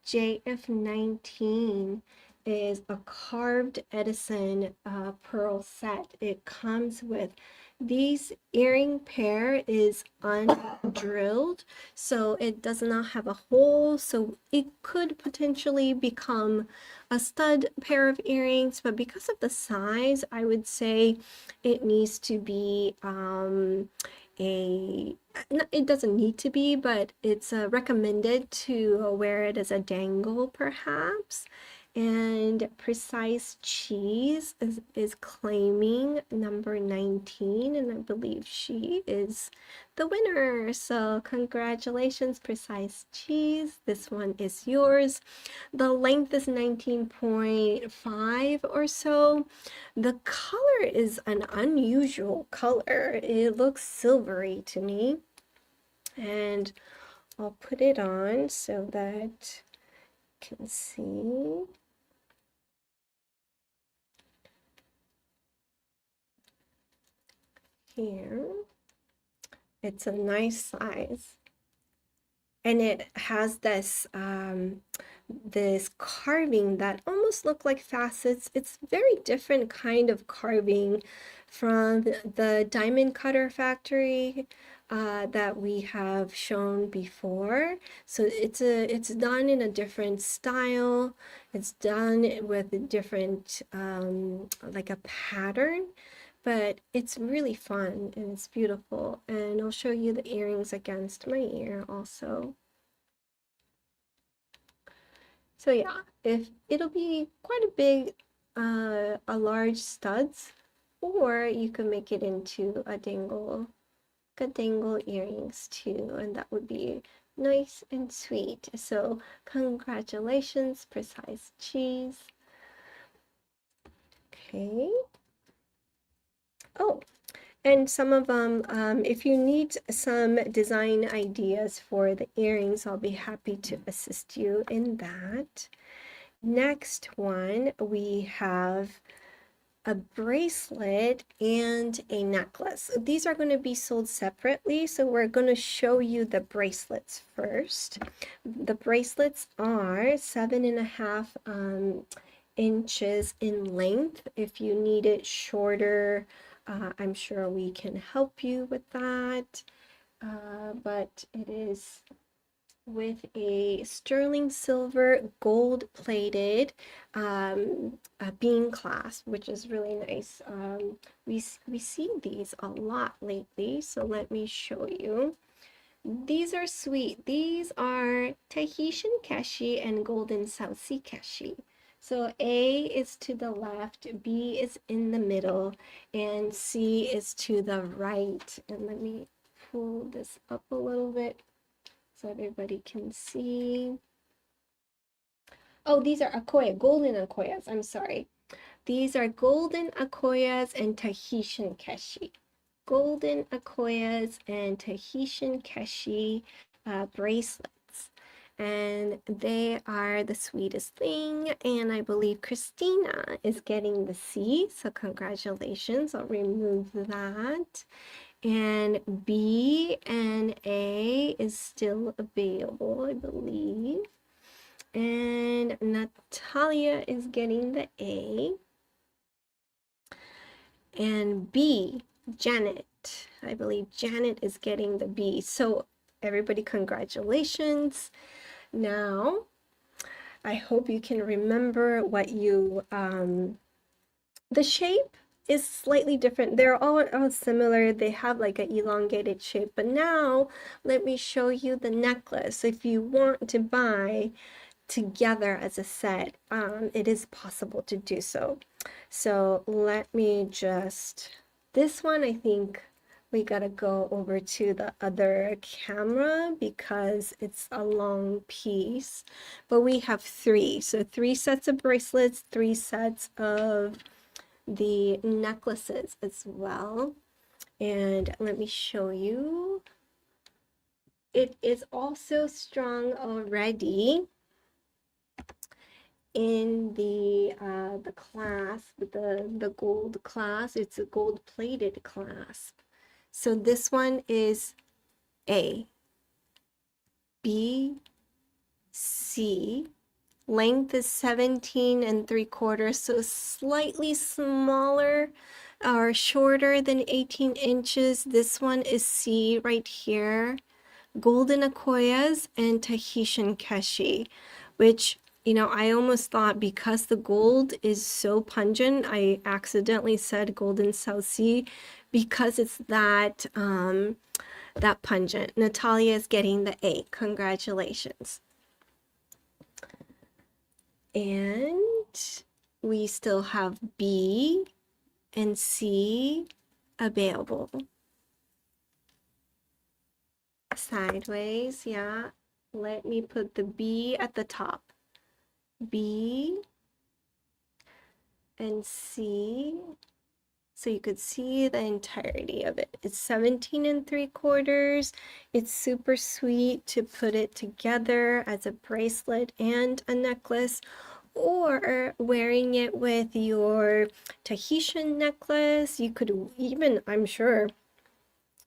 JF19 is a carved Edison pearl set. It comes with these earring pair is undrilled, so it does not have a hole, so it could potentially become a stud pair of earrings, but because of the size, I would say it needs to be it doesn't need to be, but it's recommended to wear it as a dangle perhaps. And Precise Cheese is claiming number 19, and I believe she is the winner. So congratulations, Precise Cheese. This one is yours. The length is 19.5 or so. The color is an unusual color. It looks silvery to me. And I'll put it on so that you can see. Here. It's a nice size. And it has this this carving that almost look like facets. It's very different kind of carving from the diamond cutter factory that we have shown before. So it's done in a different style. It's done with a different like a pattern, but it's really fun and it's beautiful. And I'll show you the earrings against my ear also. So yeah, if it'll be quite a big, a large studs, or you can make it into a dangle earrings too, and that would be nice and sweet. So congratulations, Precise Cheese. Okay. Oh, and some of them, if you need some design ideas for the earrings, I'll be happy to assist you in that. Next one, we have a bracelet and a necklace. These are going to be sold separately, so we're going to show you the bracelets first. The bracelets are 7.5 inches in length. If you need it shorter, I'm sure we can help you with that. But it is with a sterling silver gold plated bean clasp, which is really nice. We see these a lot lately, so let me show you. These are sweet. These are Tahitian keshi and golden South Sea keshi. So A is to the left, B is in the middle, and C is to the right. And let me pull this up a little bit so everybody can see. Oh, these are Akoya, golden Akoyas. I'm sorry. These are golden Akoyas and Tahitian keshi. Golden Akoyas and Tahitian keshi bracelets. And they are the sweetest thing. And I believe Christina is getting the C. So congratulations. I'll remove that. And B and A is still available, I believe. And Natalia is getting the A. And B, Janet. I believe Janet is getting the B. So everybody, congratulations. Now, I hope you can remember what you, the shape is slightly different. They're all similar. They have like an elongated shape. But now, let me show you the necklace. If you want to buy together as a set, it is possible to do so. So let me just, this one, I think we gotta go over to the other camera because it's a long piece, but we have three. So 3 sets of bracelets, 3 sets of the necklaces as well. And let me show you. It is also strung already in the clasp, the gold clasp. It's a gold plated clasp. So this one is A, B, C. Length is 17 3/4, so slightly smaller or shorter than 18 inches. This one is C right here. Golden Akoyas and Tahitian keshi, which, you know, I almost thought because the gold is so pungent, I accidentally said golden South Sea because it's that that pungent. Natalia is getting the A. Congratulations. And we still have B and C available. Sideways, yeah. Let me put the B at the top. B and C, so you could see the entirety of it. It's 17 3/4. It's super sweet to put it together as a bracelet and a necklace, or wearing it with your Tahitian necklace. You could even, I'm sure,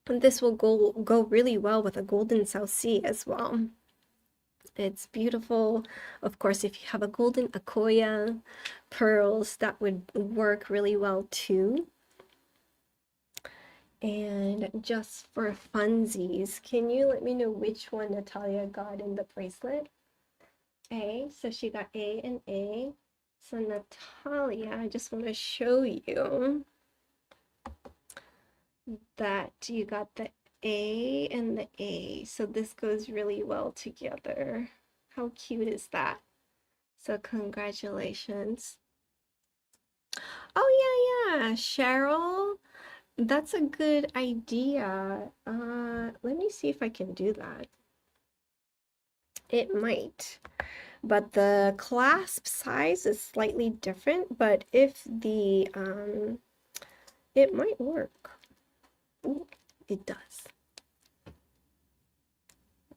this will go really well with a golden South Sea as well. It's beautiful. Of course, if you have a golden Akoya pearls, that would work really well too. And just for funsies, can you let me know which one Natalia got in the bracelet? A, so she got A and A. So Natalia, I just want to show you that you got the A and the A. So this goes really well together. How cute is that? So congratulations. Oh yeah, Cheryl. That's a good idea. Let me see if I can do that. It might, but the clasp size is slightly different, but if the, it might work. Ooh, it does.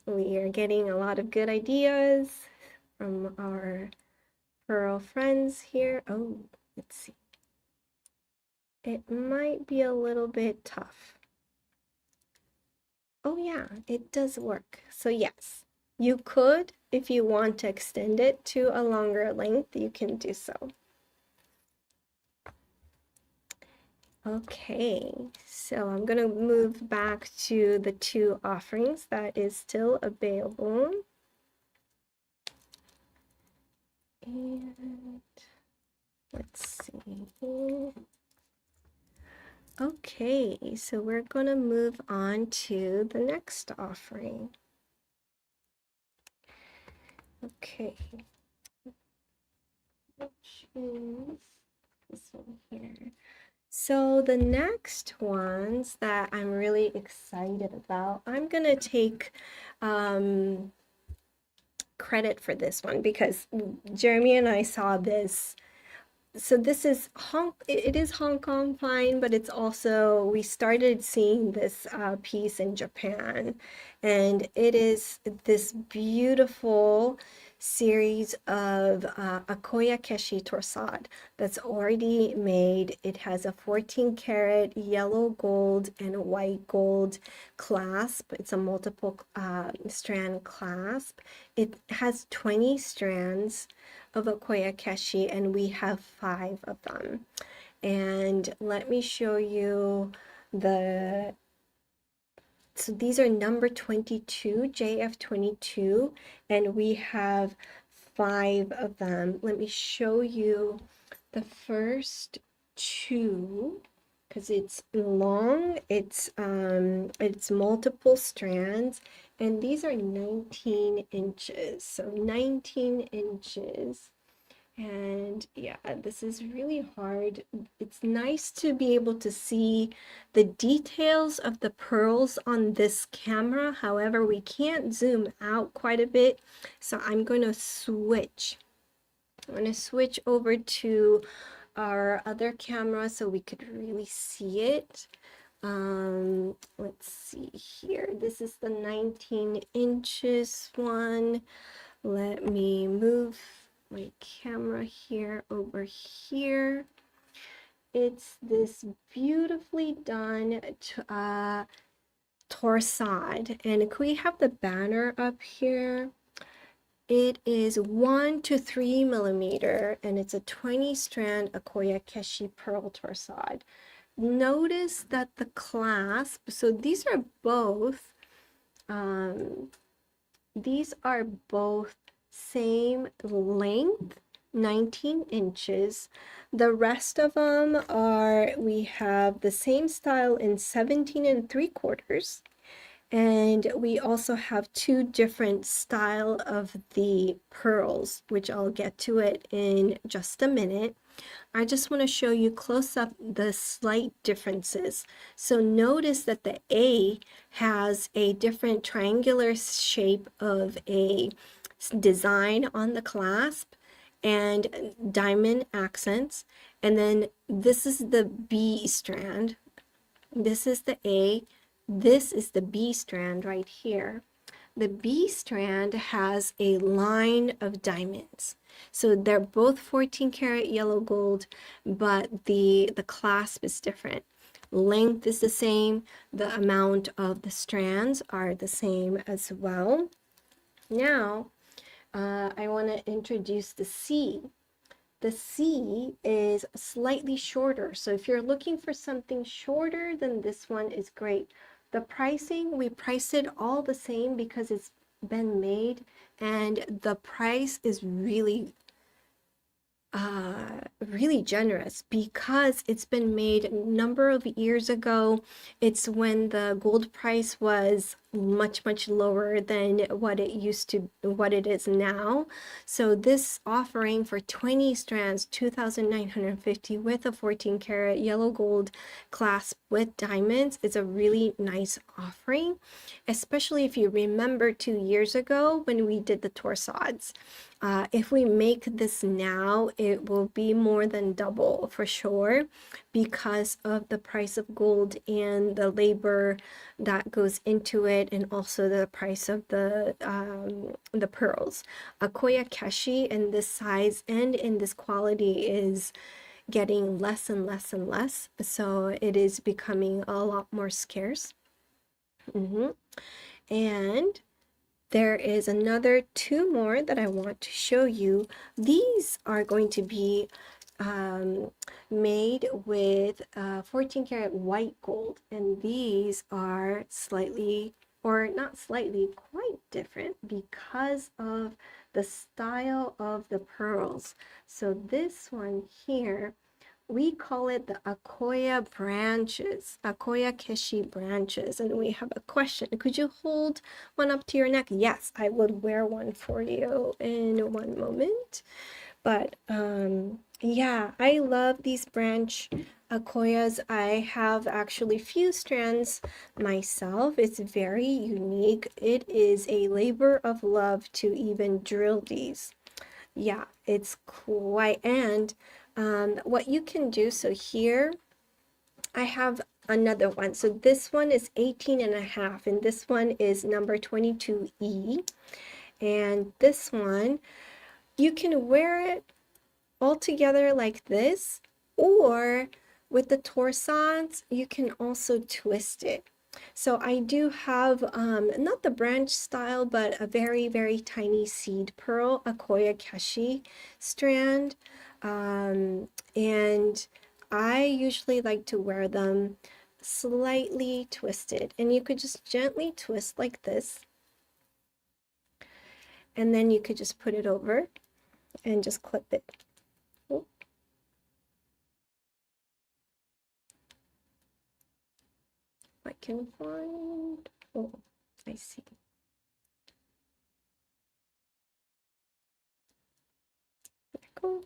We are getting a lot of good ideas from our pearl friends here. Oh, let's see. it might be a little bit tough. Oh yeah, it does work. So yes, you could, if you want to extend it to a longer length, you can do so. Okay, so I'm gonna move back to the two offerings that is still available. And let's see. Okay, so we're gonna move on to the next offering. Okay, which is this one here. So the next ones that I'm really excited about, I'm gonna take credit for this one because Jeremy and I saw this. So this is it is Hong Kong fine, but it's also, we started seeing this piece in Japan, and it is this beautiful series of Akoya Keshi Torsad that's already made. It has a 14 karat yellow gold and white gold clasp. It's a multiple strand clasp. It has 20 strands of Akoya Keshi, and we have 5 of them. And let me show you the, so these are number 22, JF22, and we have 5 of them. Let me show you the first 2 because it's long, it's multiple strands, and these are 19 inches. So 19 inches. And yeah, this is really hard. It's nice to be able to see the details of the pearls on this camera. However, we can't zoom out quite a bit. So I'm going to switch. I'm going to switch over to our other camera so we could really see it. Let's see here. This is the 19 inches one. Let me move my camera here over here. It's this beautifully done Torsad, and could we have the banner up here? It is 1 to 3 millimeter, and it's a 20 strand Akoya Keshi pearl Torsad. Notice that the clasp, so these are both same length, 19 inches. The rest of them are, we have the same style in 17 3/4. And we also have 2 different style of the pearls, which I'll get to it in just a minute. I just want to show you close up the slight differences. So notice that the A has a different triangular shape of a design on the clasp and diamond accents. And then this is the B strand. This is the A. This is the B strand right here. The B strand has a line of diamonds. So they're both 14 karat yellow gold, but the clasp is different. Length is the same. The amount of the strands are the same as well. Now, I want to introduce the C. The C is slightly shorter. So if you're looking for something shorter, then this one is great. The pricing, we price it all the same because it's been made, and the price is really really generous because it's been made a number of years ago. It's when the gold price was much lower than what it is now. So this offering for 20 strands, 2,950 with a 14 karat yellow gold clasp with diamonds is a really nice offering, especially if you remember 2 years ago when we did the Torsads. If we make this now, it will be more than double for sure because of the price of gold and the labor that goes into it, and also the price of the pearls. Akoya Keshi in this size and in this quality is getting less and less and less. So it is becoming a lot more scarce. And there is another two more that I want to show you. These are going to be made with 14 karat white gold, and these are slightly, or not slightly, quite different because of the style of the pearls. So this one here, we call it the Akoya branches, Akoya Keshi branches. And we have a question. Could you hold one up to your neck? Yes, I would wear one for you in one moment. But yeah, I love these branch Akoyas. I have actually few strands myself. It's very unique. It is a labor of love to even drill these. Yeah, it's quite, and what you can do, so here I have another one. So this one is 18 and a half, and this one is number 22E. And this one, you can wear it all together like this, or with the torsads, you can also twist it. So I do have, not the branch style, but a very, very tiny seed pearl, Akoya Keshi strand. And I usually like to wear them slightly twisted. And you could just gently twist like this. And then you could just put it over and just clip it. Oh. I can find, oh, I see. There we go.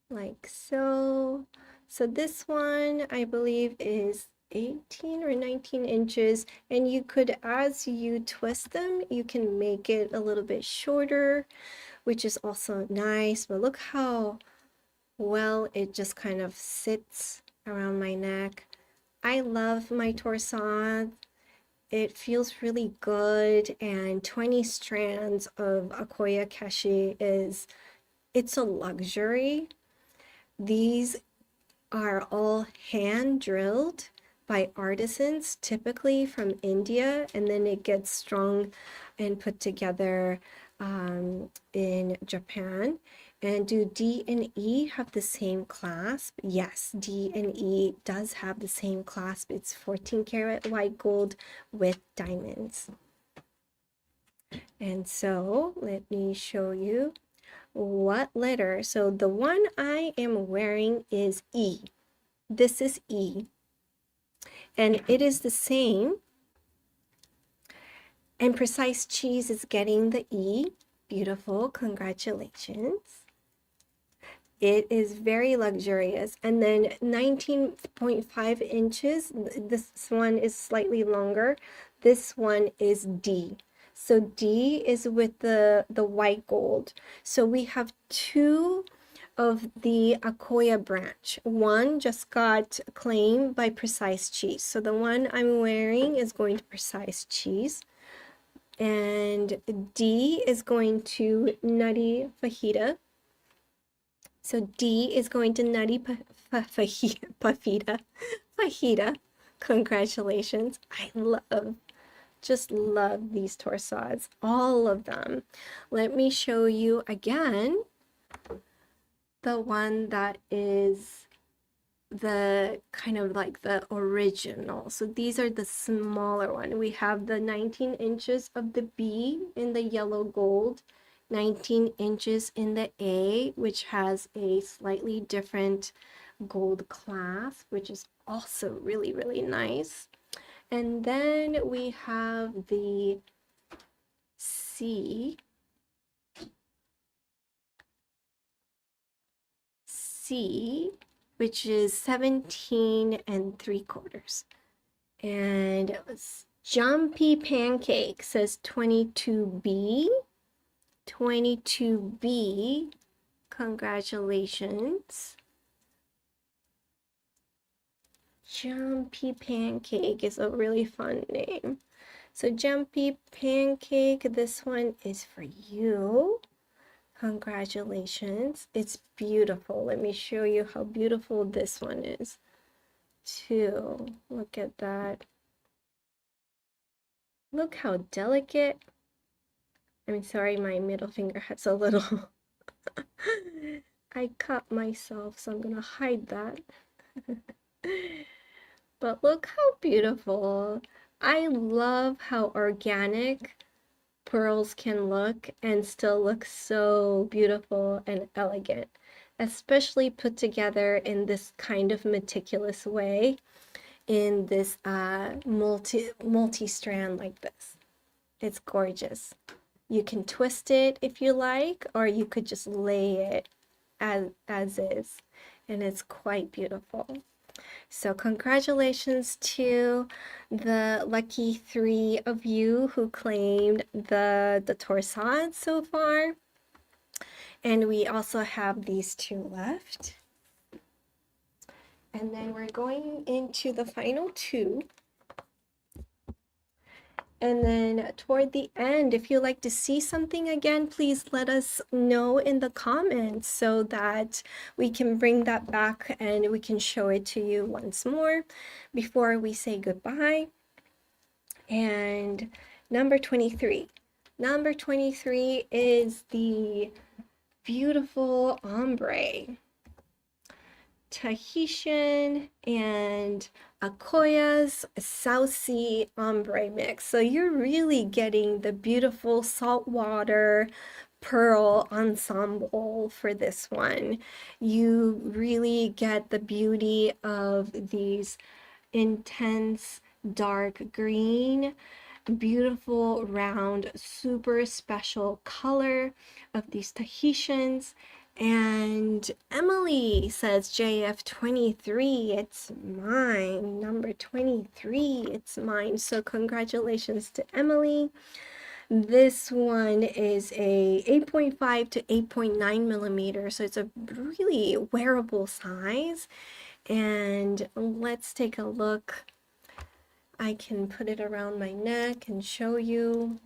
Like so. So this one, I believe, is 18 or 19 inches, and you could, as you twist them, you can make it a little bit shorter, which is also nice. But look how well it just kind of sits around my neck. I love my Torsad. It feels really good, and 20 strands of Akoya Keshi it's a luxury. These are all hand drilled by artisans, typically from India, and then it gets strung and put together in Japan. And do D and E have the same clasp? Yes, D and E does have the same clasp. It's 14 karat white gold with diamonds. And so let me show you what letter. So the one I am wearing is E. This is E. And it is the same. And Precise Cheese is getting the E. Beautiful, congratulations. It is very luxurious. And then 19.5 inches, this one is slightly longer. This one is D. So D is with the white gold. So we have two of the Akoya branch. One just got claimed by Precise Cheese. So the one I'm wearing is going to Precise Cheese. And D is going to Nutty Fajita. So D is going to Nutty Fajita. Fajita. Congratulations. I just love these torsads, all of them. Let me show you again the one that is the kind of like the original. So these are the smaller one. We have the 19 inches of the B in the yellow gold, 19 inches in the A, which has a slightly different gold clasp, which is also really, really nice. And then we have the C, which is 17 3/4. And it was Jumpy Pancake says 22B. 22B, congratulations. Jumpy Pancake is a really fun name. So Jumpy Pancake, this one is for you. Congratulations. It's beautiful. Let me show you how beautiful this one is too. Look at that. Look how delicate. I'm sorry, my middle finger has a little. I cut myself, so I'm gonna hide that. But look how beautiful. I love how organic pearls can look and still look so beautiful and elegant, especially put together in this kind of meticulous way in this multi-strand like this. It's gorgeous. You can twist it if you like, or you could just lay it as is, and it's quite beautiful. So congratulations to the lucky 3 of you who claimed the Torsad so far. And we also have these 2 left. And then we're going into the final 2. And then toward the end, if you'd like to see something again, please let us know in the comments so that we can bring that back and we can show it to you once more before we say goodbye. And number 23. Number 23 is the beautiful ombre. Tahitian and Akoya's South Sea ombre mix. So you're really getting the beautiful saltwater pearl ensemble for this one. You really get the beauty of these intense dark green, beautiful round, super special color of these Tahitians. And Emily says JF23, it's mine. Number 23, it's mine. So congratulations to Emily. This one is a 8.5 to 8.9 millimeter, so it's a really wearable size. And let's take a look. I can put it around my neck and show you.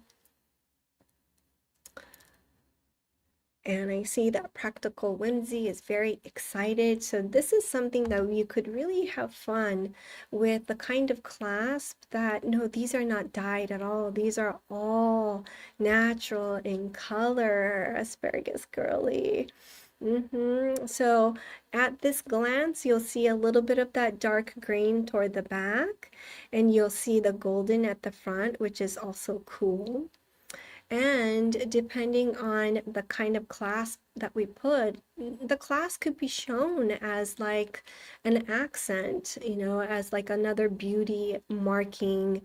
And I see that Practical Whimsy is very excited. So this is something that you could really have fun with, the kind of clasp that, no, these are not dyed at all. These are all natural in color, asparagus girly. So at this glance, you'll see a little bit of that dark green toward the back, and you'll see the golden at the front, which is also cool. And depending on the kind of clasp that we put, the clasp could be shown as like an accent, you know, as like another beauty marking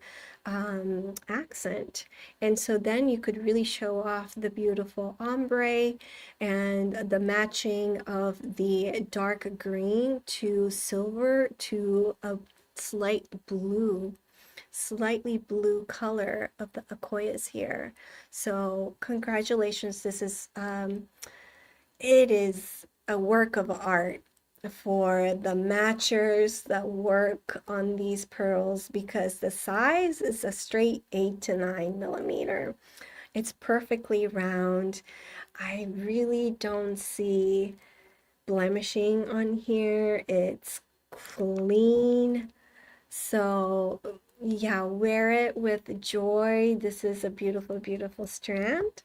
accent. And so then you could really show off the beautiful ombre and the matching of the dark green to silver to a slightly blue color of the Akoyas here. So congratulations. This is it is a work of art for the matchers that work on these pearls, because the size is a straight 8 to 9 millimeter. It's perfectly round. I really don't see blemishing on here. It's clean. So yeah, wear it with joy. This is a beautiful, beautiful strand.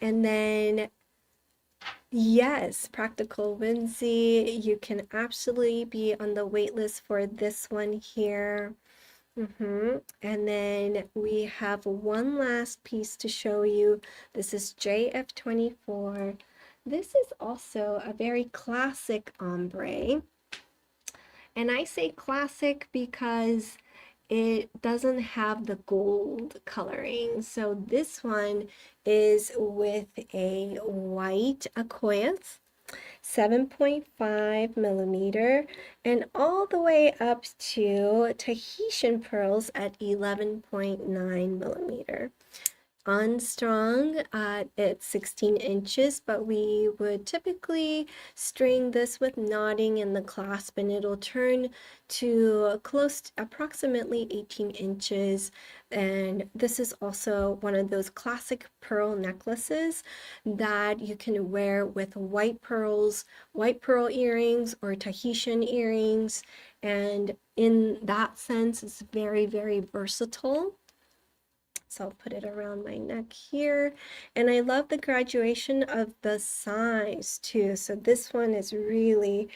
And then, yes, Practical Whimsy, you can absolutely be on the wait list for this one here. And then we have one last piece to show you. This is JF24. This is also a very classic ombre. And I say classic because it doesn't have the gold coloring. So this one is with a white Akoya, 7.5 millimeter, and all the way up to Tahitian pearls at 11.9 millimeter. unstrung at 16 inches, but we would typically string this with knotting in the clasp, and it'll turn to close to approximately 18 inches. And this is also one of those classic pearl necklaces that you can wear with white pearls, white pearl earrings, or Tahitian earrings. And in that sense, it's very, very versatile. So I'll put it around my neck here. And I love the graduation of the size too. So this one is really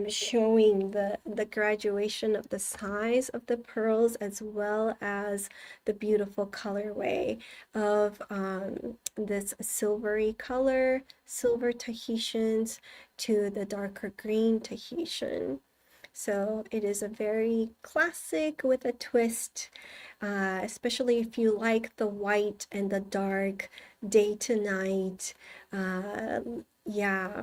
showing the graduation of the size of the pearls, as well as the beautiful colorway of this silvery color, silver Tahitians to the darker green Tahitian. So it is a very classic with a twist, especially if you like the white and the dark, day to night, uh, yeah,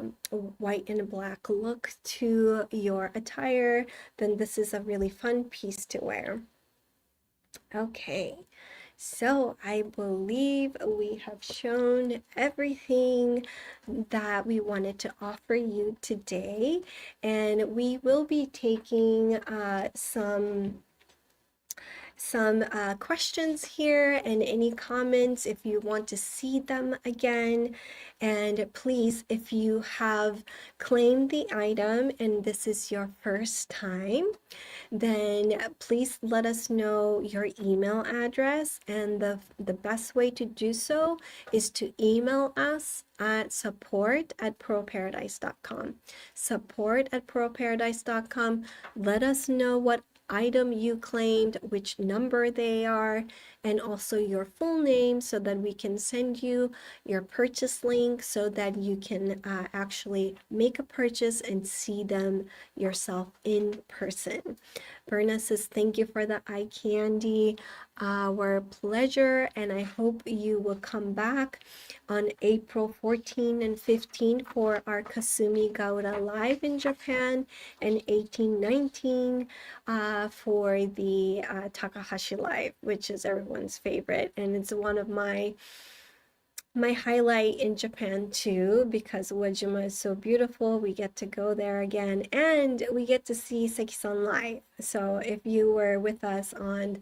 white and black look to your attire, then this is a really fun piece to wear. Okay, so I believe we have shown everything that we wanted to offer you today, and we will be taking some questions here and any comments if you want to see them again. And please, if you have claimed the item and this is your first time, then please let us know your email address. And the best way to do so is to email us at support@pearlparadise.com. Support@pearlparadise.com. Let us know what item you claimed, which number they are, and also your full name so that we can send you your purchase link so that you can actually make a purchase and see them yourself in person. Verna says, thank you for the eye candy. Our pleasure, and I hope you will come back on April 14 and 15 for our Kasumi Gauda live in Japan, and 18-19 for the Takahashi live, which is everyone's favorite, and it's one of my highlight in Japan too, because Uejima is so beautiful. We get to go there again, and we get to see Seki-san live. So if you were with us on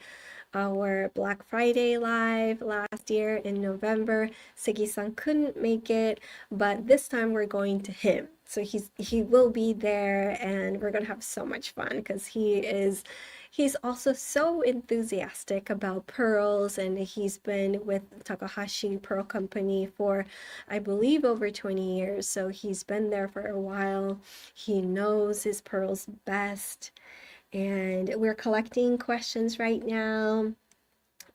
our Black Friday live last year in November, Seki-san couldn't make it, but this time we're going to him. So he will be there, and we're gonna have so much fun because he's also so enthusiastic about pearls, and he's been with Takahashi Pearl Company for, I believe, over 20 years. So he's been there for a while. He knows his pearls best. And we're collecting questions right now.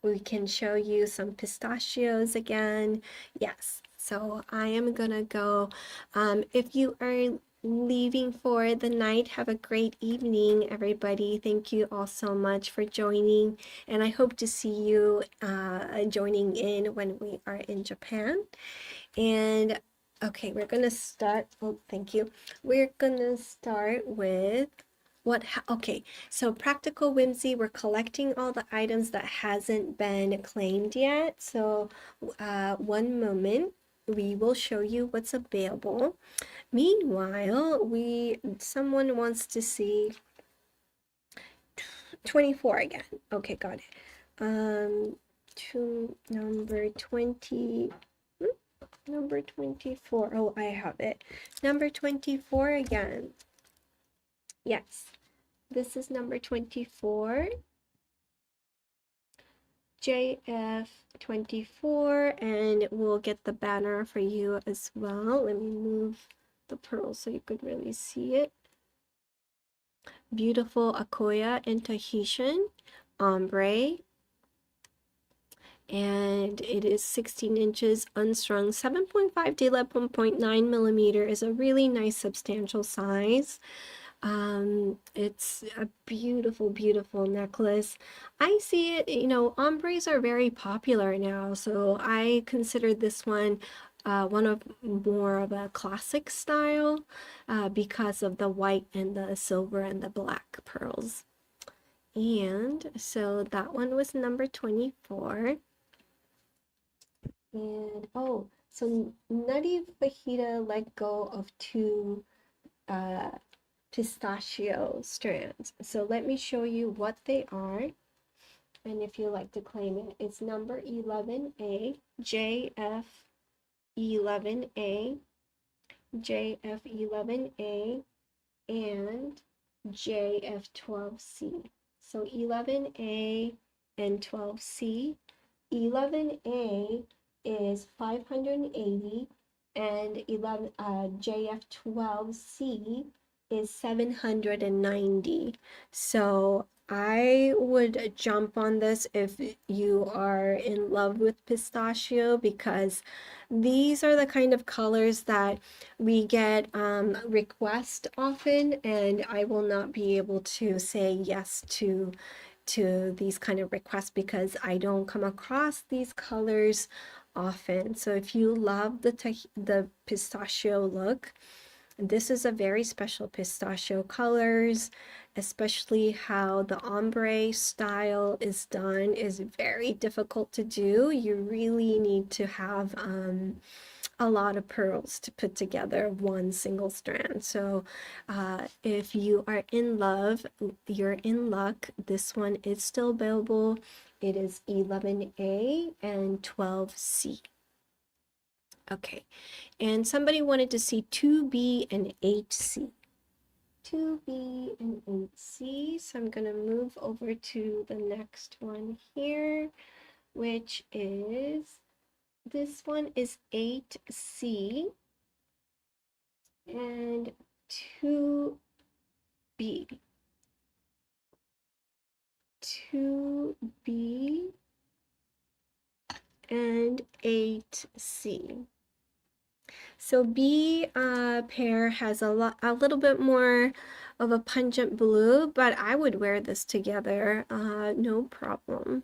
We can show you some pistachios again. Yes, so I am gonna go. If you are leaving for the night, have a great evening, everybody. Thank you all so much for joining, and I hope to see you joining in when we are in Japan. And okay, we're gonna start. Oh, thank you. We're gonna start with okay, so Practical Whimsy, we're collecting all the items that hasn't been claimed yet. So one moment, we will show you what's available. Meanwhile, someone wants to see 24 again. Okay, got it. To number 20. Number 24. Oh, I have it. Number 24 again. Yes. This is number 24, JF24, and we'll get the banner for you as well. Let me move the pearl so you could really see it. Beautiful Akoya in Tahitian, ombre, and it is 16 inches unstrung. 7.5 to 11.9 millimeter is a really nice substantial size. It's a beautiful, beautiful necklace. I see it, ombres are very popular now, so I consider this one one of more of a classic style because of the white and the silver and the black pearls. And so that one was number 24. And oh, so Nutty Fajita let go of two uh, pistachio strands. So let me show you what they are. And if you like to claim it, it's number 11A, JF11A, JF11A, and JF12C. So 11A and 12C. 11A is 580 and 11 JF12C is 790. So I would jump on this if you are in love with pistachio, because these are the kind of colors that we get requests often, and I will not be able to say yes to these kind of requests because I don't come across these colors often. So if you love the pistachio look, this is a very special pistachio colors, especially how the ombre style is done is very difficult to do. You really need to have a lot of pearls to put together one single strand. So if you are in love, you're in luck. This one is still available. It is 11A and 12C. Okay, and somebody wanted to see 2B and 8C. 2B and 8C. So I'm going to move over to the next one here, which is, this one is 8C and 2B. 2B and 8C. So B pair has a little bit more of a pungent blue, but I would wear this together, no problem.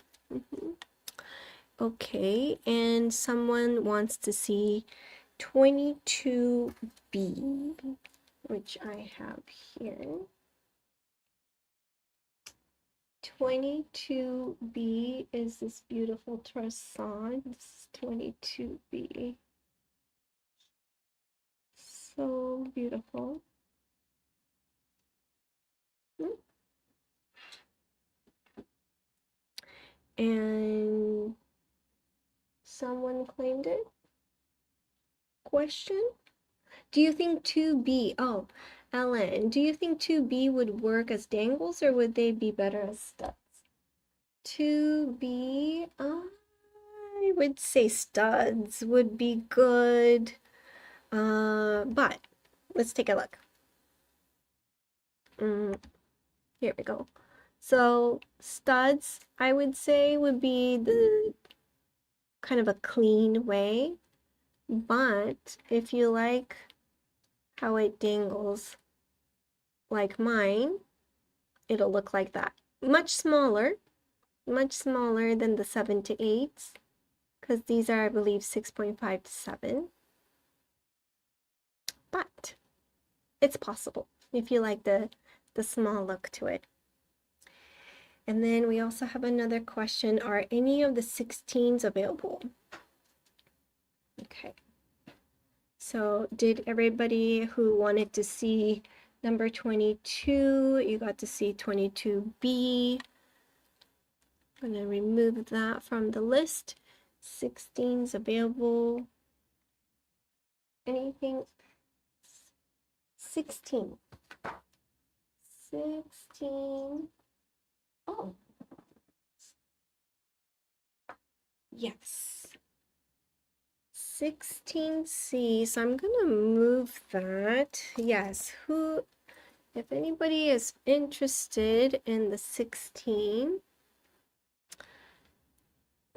Okay, and someone wants to see 22B, which I have here. 22B is this beautiful Torsad. This is 22B. So beautiful. And someone claimed it. Question? Do you think 2B, oh, Ellen, do you think 2B would work as dangles or would they be better as studs? 2B, I would say studs would be good. But let's take a look. Here we go. So studs, I would say, would be the kind of a clean way. But if you like how it dangles like mine, it'll look like that. Much smaller than the 7 to 8s, because these are, I believe, 6.5 to 7. But it's possible if you like the small look to it. And then we also have another question. Are any of the 16s available? Okay. So did everybody who wanted to see number 22, you got to see 22B. I'm going to remove that from the list. 16s available. Anything? 16. 16. Oh. Yes. 16C. So I'm going to move that. Yes. Who, if anybody is interested in the 16,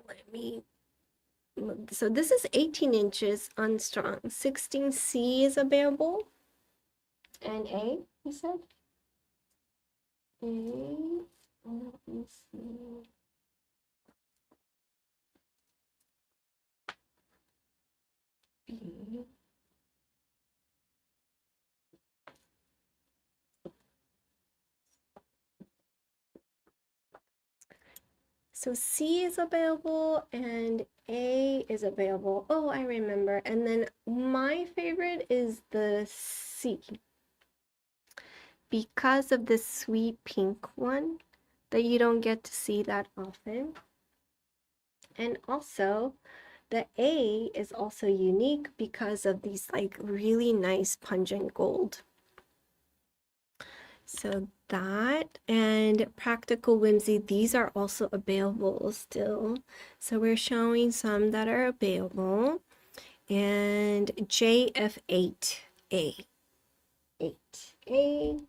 let me move. So this is 18 inches unstrung. 16C is available. And A, you said? A, let me see. B. So C is available and A is available. Oh, I remember. And then my favorite is the C because of this sweet pink one that you don't get to see that often. And also, the A is also unique because of these like really nice pungent gold. So that and Practical Whimsy, these are also available still. So we're showing some that are available. And JF8A. 8A.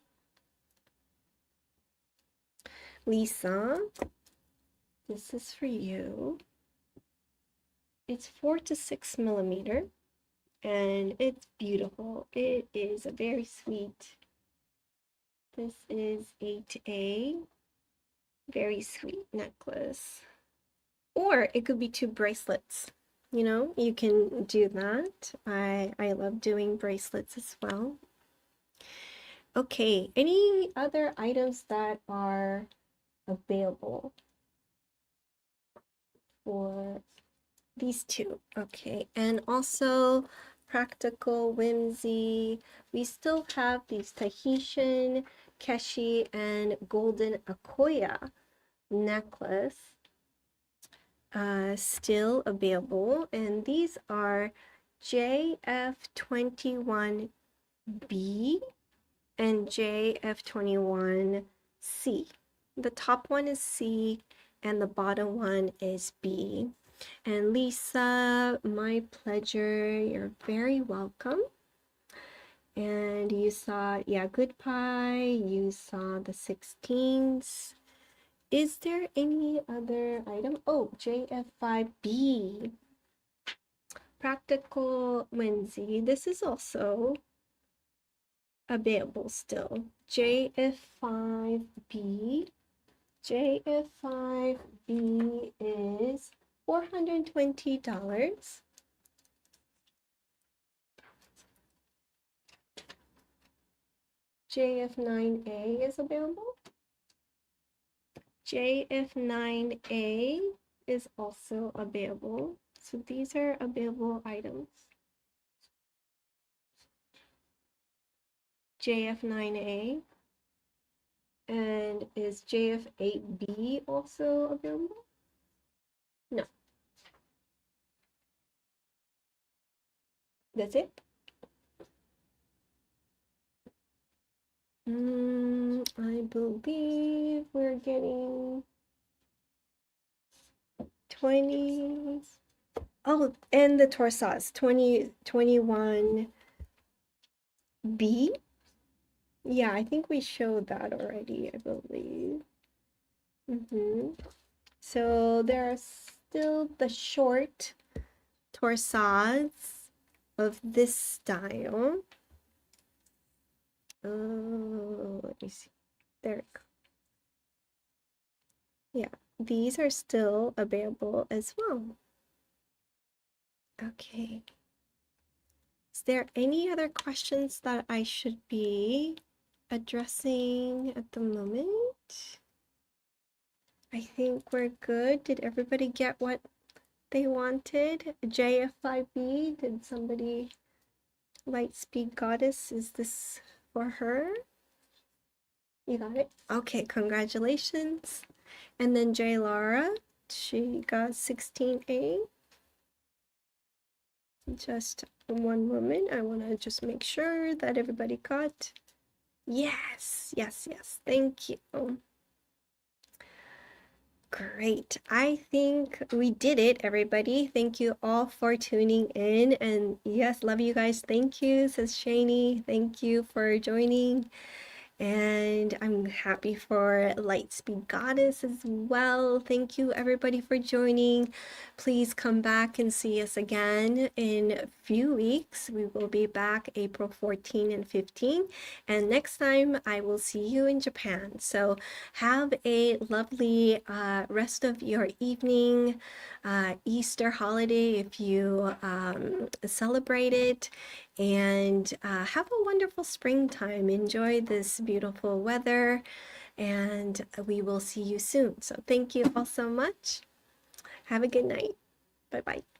Lisa, this is for you. It's 4 to 6 millimeter and it's beautiful. It is a very sweet. This is 8A. Very sweet necklace. Or it could be 2 bracelets. You know, you can do that. I love doing bracelets as well. Okay, any other items that are available for these two? Okay, and also Practical Whimsy. We still have these Tahitian, Keshi, and Golden Akoya necklace still available, and these are JF21B and JF21C. The top one is C and the bottom one is B. And Lisa, my pleasure. You're very welcome. And you saw, yeah, Good Pie. You saw the 16s. Is there any other item? Oh, JF5B. Practical Whimsy. This is also available still. JF5B. JF5B is $420. JF9A is available. JF9A is also available. So these are available items. JF9A. And is JF8B also available? No. That's it? I believe we're getting 20. Oh, and the Torsads, 21B. Yeah, I think we showed that already, I believe. So there are still the short Torsads of this style. Oh, let me see. There we go. Yeah, these are still available as well. Okay. Is there any other questions that I should be addressing at the moment? I think we're good. Did everybody get what they wanted? JF5B, did somebody Lightspeed Goddess, is this for her? You got it? Okay, congratulations. And then J Lara, she got 16A. Just one moment. I want to just make sure that everybody got. Yes, yes, yes. Thank you. Great. I think we did it, everybody. Thank you all for tuning in. And yes, love you guys. Thank you, says Shani. Thank you for joining. And I'm happy for Lightspeed Goddess as well. Thank you everybody for joining. Please come back and see us again in a few weeks. We will be back April 14 and 15. And next time I will see you in Japan. So have a lovely rest of your evening, Easter holiday if you celebrate it. And have a wonderful springtime. Enjoy this beautiful weather and we will see you soon. So thank you all so much. Have a good night. Bye bye.